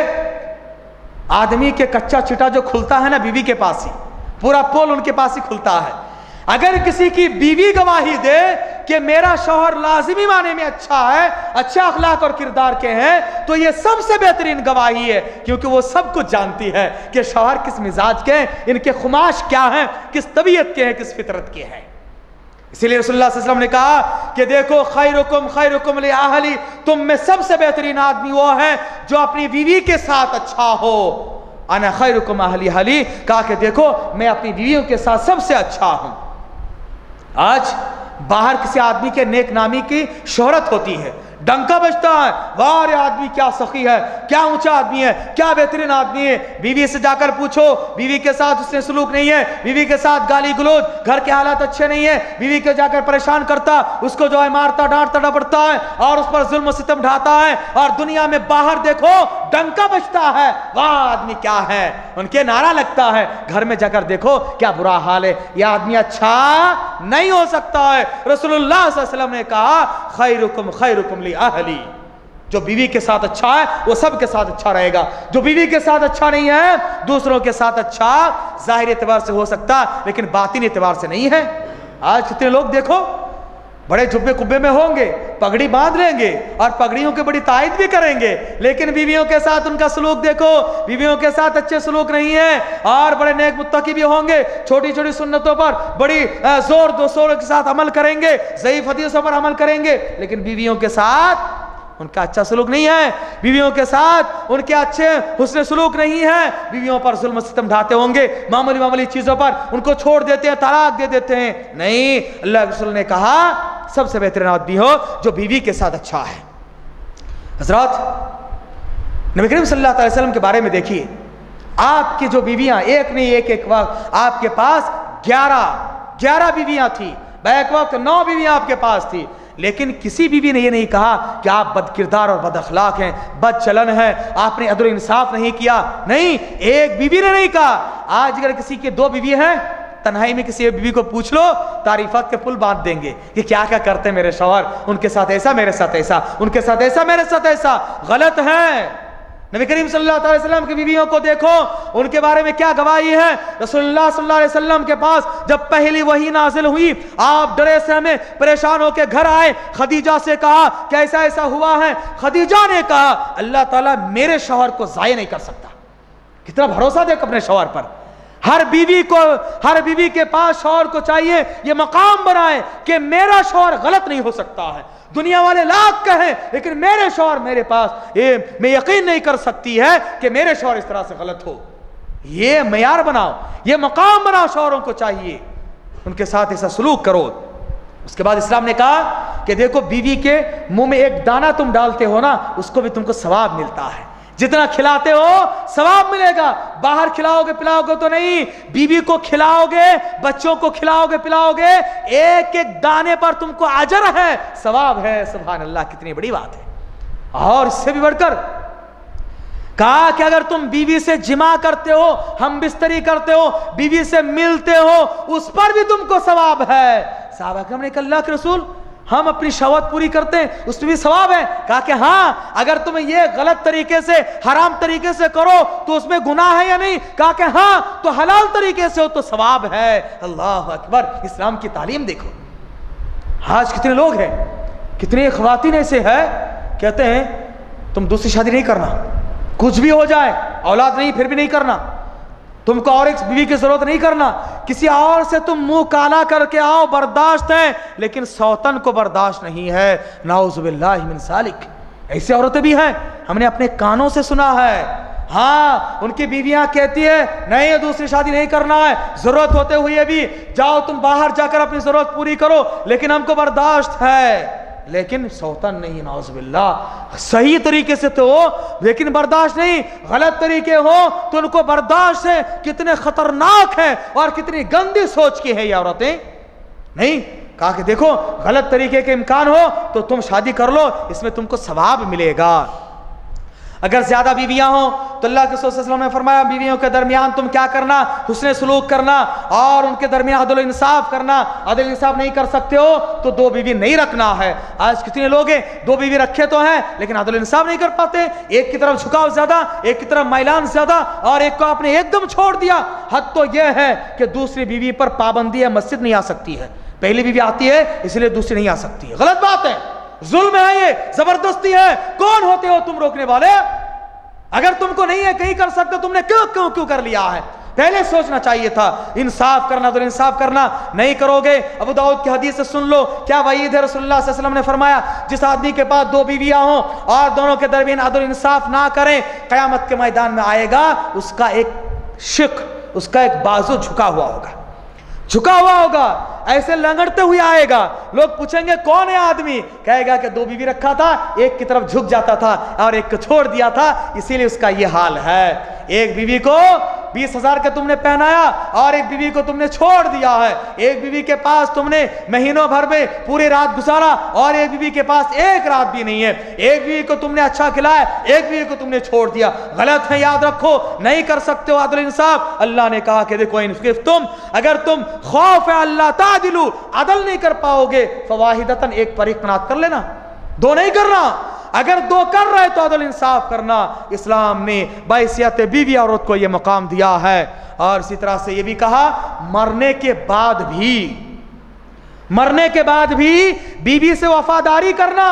आदमी के कच्चा चिटा जो खुलता है ना बीवी के पास ही, पूरा पोल उनके पास ही खुलता है। अगर किसी की बीवी गवाही दे कि मेरा शौहर लाजिमी माने में अच्छा है, अच्छा अखलाक और किरदार के हैं, तो ये सबसे बेहतरीन गवाही है, क्योंकि वो सब कुछ जानती है कि शौहर किस मिजाज के हैं, इनके खुमाश क्या हैं, किस तबीयत के हैं, किस फितरत के हैं। इसीलिए रसूलुल्लाह सल्लल्लाहु अलैहि वसल्लम ने कहा कि देखो खैरुकुम li अहली, तुम में सबसे बेहतरीन आदमी वो है जो अपनी बीवी के साथ अच्छा हो। अना खैरुकुम अहली, कहा कि देखो मैं अपनी बीवियों के साथ सबसे अच्छा हूं। आज बाहर किसी आदमी के नेक नामी की शोहरत होती है, डंका बजता है, वाह रे आदमी क्या सखी है, क्या ऊंचा आदमी है, क्या बेहतरीन आदमी है। बीवी से जाकर पूछो, बीवी के साथ उसने सलूक नहीं है, बीवी के साथ गाली गलौज, घर के हालात अच्छे नहीं है, बीवी के जाकर परेशान करता, उसको जो है मारता डांटता डपटता है और उस पर जुल्म सितम ढाता है, और दुनिया में बाहर देखो डंका बजता है, वाह आदमी क्या है, उनके नारा लगता है। घर में जाकर देखो क्या बुरा हाल है, यह आदमी अच्छा नहीं हो सकता है। रसूलुल्लाह सल्लल्लाहु अलैहि वसल्लम ने कहा खैरुकुम li अहली, जो बीवी के साथ अच्छा है वो सब के साथ अच्छा रहेगा, जो बीवी के साथ अच्छा नहीं है दूसरों के साथ अच्छा जाहिर एतबार से हो सकता लेकिन बातिन एतबार से नहीं है। आज कितने लोग देखो बड़े जुब्बे कुब्बे में होंगे, पगड़ी बांध लेंगे और पगड़ियों की बड़ी तायद भी करेंगे, लेकिन बीवियों के साथ उनका सलूक देखो, बीवियों के साथ अच्छे सलूक नहीं है। और बड़े नेक मुत्तकी भी होंगे, छोटी छोटी सुन्नतों पर बड़ी जोर दोसों के साथ अमल करेंगे, ज़ईफ़ हदीसों पर अमल करेंगे, लेकिन बीवियों के साथ उनका अच्छा सलूक नहीं है, बीवियों के साथ उनके अच्छे हुस्न सलूक नहीं है, बीवियों पर जुल्म सितम ढाते होंगे, मामूली चीज़ों पर उनको छोड़ देते हैं, तलाक दे देते हैं। नहीं, अल्लाह के रसूल ने कहा सबसे बेहतरीन आदमी हो जो बीवी के साथ अच्छा है। हज़रात, नबी करीम सल्लल्लाहु अलैहि वसल्लम के बारे में देखिए, आपकी जो बीवियां एक नहीं एक वक्त आपके पास 11 बीवियां थी, बैक वक्त 9 बीवियां आपके पास थी, लेकिन किसी बीवी ने यह नहीं कहा कि आप बदकिरदार और बदअखलाक हैं, बदचलन है, आपने अदल इंसाफ नहीं किया। नहीं, एक बीवी ने नहीं कहा। आज अगर किसी के 2 बीवी हैं, तन्हाई में किसी बीवी को पूछ लो, तारीफत के पुल बांध देंगे कि क्या क्या करते मेरे शौहर, उनके साथ ऐसा, मेरे साथ ऐसा, उनके साथ ऐसा, मेरे साथ ऐसा। गलत है। नबी करीम सल्लल्लाहु अलैहि वसल्लम की बीवियों को देखो, उनके बारे में क्या गवाही है। रसूलुल्लाह सल्लल्लाहु अलैहि वसल्लम के पास जब पहली वही नाजिल हुई, आप डरे सहमे परेशान होकर घर आए, खदीजा से कहा कैसा ऐसा हुआ है। खदीजा ने कहा अल्लाह ताला मेरे शौहर को ज़ाया नहीं कर सकता। कितना भरोसा देख अपने शौहर पर। हर बीवी के पास शौहर को चाहिए ये मकाम बनाए कि मेरा शौहर गलत नहीं हो सकता है। दुनिया वाले लाख कहें लेकिन मेरे शौहर मेरे पास, ये मैं यकीन नहीं कर सकती है कि मेरे शौहर इस तरह से गलत हो। ये मयार बनाओ, ये मकाम बनाओ, शौहरों को चाहिए उनके साथ ऐसा सलूक करो। उसके बाद इस्लाम ने कहा कि देखो बीवी के मुंह में एक दाना तुम डालते हो ना, उसको भी तुमको सवाब मिलता है। जितना खिलाते हो सवाब मिलेगा। बाहर खिलाओगे पिलाओगे तो नहीं, बीवी को खिलाओगे, बच्चों को खिलाओगे पिलाओगे, एक एक दाने पर तुमको अजर है, सवाब है। सुभान अल्लाह, कितनी बड़ी बात है। और इससे भी बढ़कर कहा कि अगर तुम बीवी से जिमा करते हो, हम बिस्तरी करते हो, बीवी से मिलते हो, उस पर भी तुमको सवाब है। साहबा कहने लगे अल्लाह के रसूल, हम अपनी शहवत पूरी करते हैं उसमें भी सवाब है? कहा कि हाँ, अगर तुम ये गलत तरीके से हराम तरीके से करो तो उसमें गुनाह है या नहीं? कहा कि हाँ, तो हलाल तरीके से हो तो सवाब है। अल्लाह अकबर, इस्लाम की तालीम देखो। आज कितने लोग हैं, कितनी ख्वातीन ऐसे है कहते हैं तुम दूसरी शादी नहीं करना, कुछ भी हो जाए, औलाद नहीं फिर भी नहीं करना, तुमको और एक बीवी की जरूरत नहीं करना, किसी और से तुम मुंह काला करके आओ बर्दाश्त है, लेकिन सौतन को बर्दाश्त नहीं है। नाउजुबिल्लाहि मिन सालिक। ऐसी औरतें भी हैं, हमने अपने कानों से सुना है। हाँ, उनकी बीवियां कहती है नहीं दूसरी शादी नहीं करना है, जरूरत होते हुए भी जाओ तुम बाहर जाकर अपनी जरूरत पूरी करो, लेकिन हमको बर्दाश्त है। लेकिन सौतन नहीं, नाउजुबिल्लाह। सही तरीके से तो हो लेकिन बर्दाश्त नहीं, गलत तरीके हो तो उनको बर्दाश्त है। कितने खतरनाक है और कितनी गंदी सोच की है ये औरतें। नहीं, कहा कि देखो गलत तरीके के इम्कान हो तो तुम शादी कर लो, इसमें तुमको सवाब मिलेगा। अगर ज्यादा बीवियां हो तो अल्लाह के रसूल सल्लल्लाहु अलैहि वसल्लम ने फरमाया बीवियों के दरमियान तुम क्या करना, हुस्न सलूक करना और उनके दरमियान अदल इंसाफ करना। अदल इंसाफ नहीं कर सकते हो तो दो बीवी नहीं रखना है। आज कितने लोग हैं दो बीवी रखे तो हैं लेकिन अदल इंसाफ नहीं कर पाते, एक की तरफ झुकाव ज्यादा, एक की तरफ मैलान ज्यादा, और एक को आपने एकदम छोड़ दिया। हद तो यह है कि दूसरी बीवी पर पाबंदी है, मस्जिद नहीं आ सकती है, पहली बीवी आती है इसलिए दूसरी नहीं आ सकती है। गलत बात है, जुल्म है, ये जबरदस्ती है। कौन होते हो तुम रोकने वाले? अगर तुमको नहीं है कहीं कर सकते तुमने क्यों कर लिया है? पहले सोचना चाहिए था। इंसाफ करना तो इंसाफ करना नहीं करोगे। अबू दाऊद की हदीस से सुन लो, क्या वईद है, रसूलुल्लाह सल्लल्लाहु अलैहि वसल्लम ने फरमाया जिस आदमी के पास दो बीवियां हों और दोनों के दरमियान अदल इंसाफ ना करें, कयामत के मैदान में आएगा उसका एक शिक, उसका एक बाजू झुका हुआ होगा, झुका हुआ होगा, ऐसे लंगड़ते हुए आएगा। लोग पूछेंगे कौन है आदमी? कहेगा कि दो बीवी रखा था, एक की तरफ झुक जाता था और एक को छोड़ दिया था, इसीलिए उसका ये हाल है। एक बीवी को 20,000 का तुमने पहनाया और एक बीवी को तुमने छोड़ दिया है। एक बीवी के पास तुमने महीनों भर में पूरी रात गुजारा और एक बीवी के पास एक रात भी नहीं है। एक बीवी को तुमने अच्छा खिलाया, एक बीवी को तुमने छोड़ दिया। गलत है, याद रखो, नहीं कर सकते हो अदल इंसाफ। अल्लाह ने कहा कि देखो तुम अगर तुम खौफ है अल्लाह तादिलू, अदल नहीं कर पाओगे, फवाहिदतन एक पर इक़नात कर लेना, दो नहीं करना। अगर दो कर रहे तो अदल इंसाफ करना। इस्लाम ने बैसियत बीवी औरत को यह मकाम दिया है। और इसी तरह से यह भी कहा मरने के बाद भी बीवी से वफादारी करना,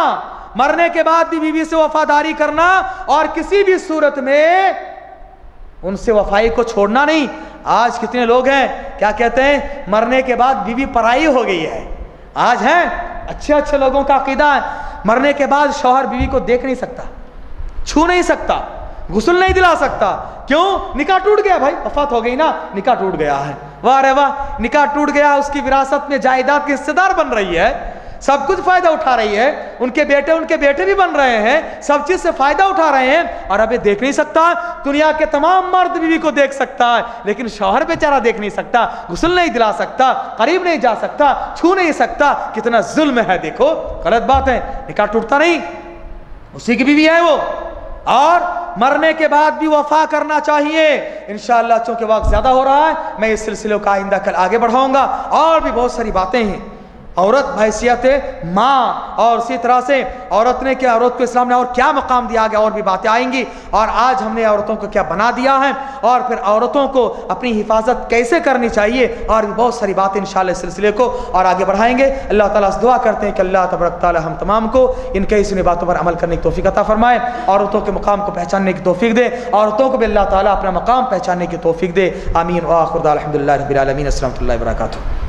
मरने के बाद भी बीवी से वफादारी करना और किसी भी सूरत में उनसे वफाई को छोड़ना नहीं। आज कितने लोग हैं क्या कहते हैं मरने के बाद बीवी पराई हो गई है। आज है अच्छे लोगों का अकीदा है मरने के बाद शौहर बीवी को देख नहीं सकता, छू नहीं सकता, गुस्ल नहीं दिला सकता। क्यों? निकाह टूट गया भाई, वफात हो गई ना, निकाह टूट गया है। वाह रे वाह, निकाह टूट गया, उसकी विरासत में जायदाद की हिस्सेदार बन रही है, सब कुछ फायदा उठा रही है, उनके बेटे भी बन रहे हैं, सब चीज से फायदा उठा रहे हैं, और अभी देख नहीं सकता। दुनिया के तमाम मर्द बीवी को देख सकता है लेकिन शौहर बेचारा देख नहीं सकता, गुस्ल नहीं दिला सकता, करीब नहीं जा सकता, छू नहीं सकता। कितना जुल्म है, देखो गलत बात है। निकाह टूटता नहीं, उसी की बीवी है वो। और मरने के बाद भी वफा करना चाहिए। इंशाअल्लाह चूंकि वक्त ज्यादा हो रहा है, मैं इस सिलसिले का आइंदा कल आगे बढ़ाऊंगा। और भी बहुत सारी बातें हैं عورت بحیثیت ماں، اور اسی طرح سے عورت کو اسلام نے اور کیا مقام دیا گیا، اور بھی باتیں آئیں گی، اور آج ہم نے عورتوں کو کیا بنا دیا ہے، اور پھر عورتوں کو اپنی حفاظت کیسے کرنی چاہیے، اور بھی بہت ساری باتیں انشاءاللہ اس سلسلے کو اور آگے بڑھائیں گے۔ اللہ تعالیٰ سے دعا کرتے ہیں کہ اللہ تبارک تعالیٰ ہم تمام کو ان کئی سنی باتوں پر عمل کرنے کی توفیق عطا فرمائے، عورتوں کے مقام کو پہچاننے کی توفیق دے، عورتوں کو بھی اللہ تعالیٰ اپنا مقام پہچاننے کی توفیق دے۔ آمین وآخر دعوانا الحمدللہ رب العالمین۔ السلام علیکم و رحمۃ اللہ وبرکاتہ۔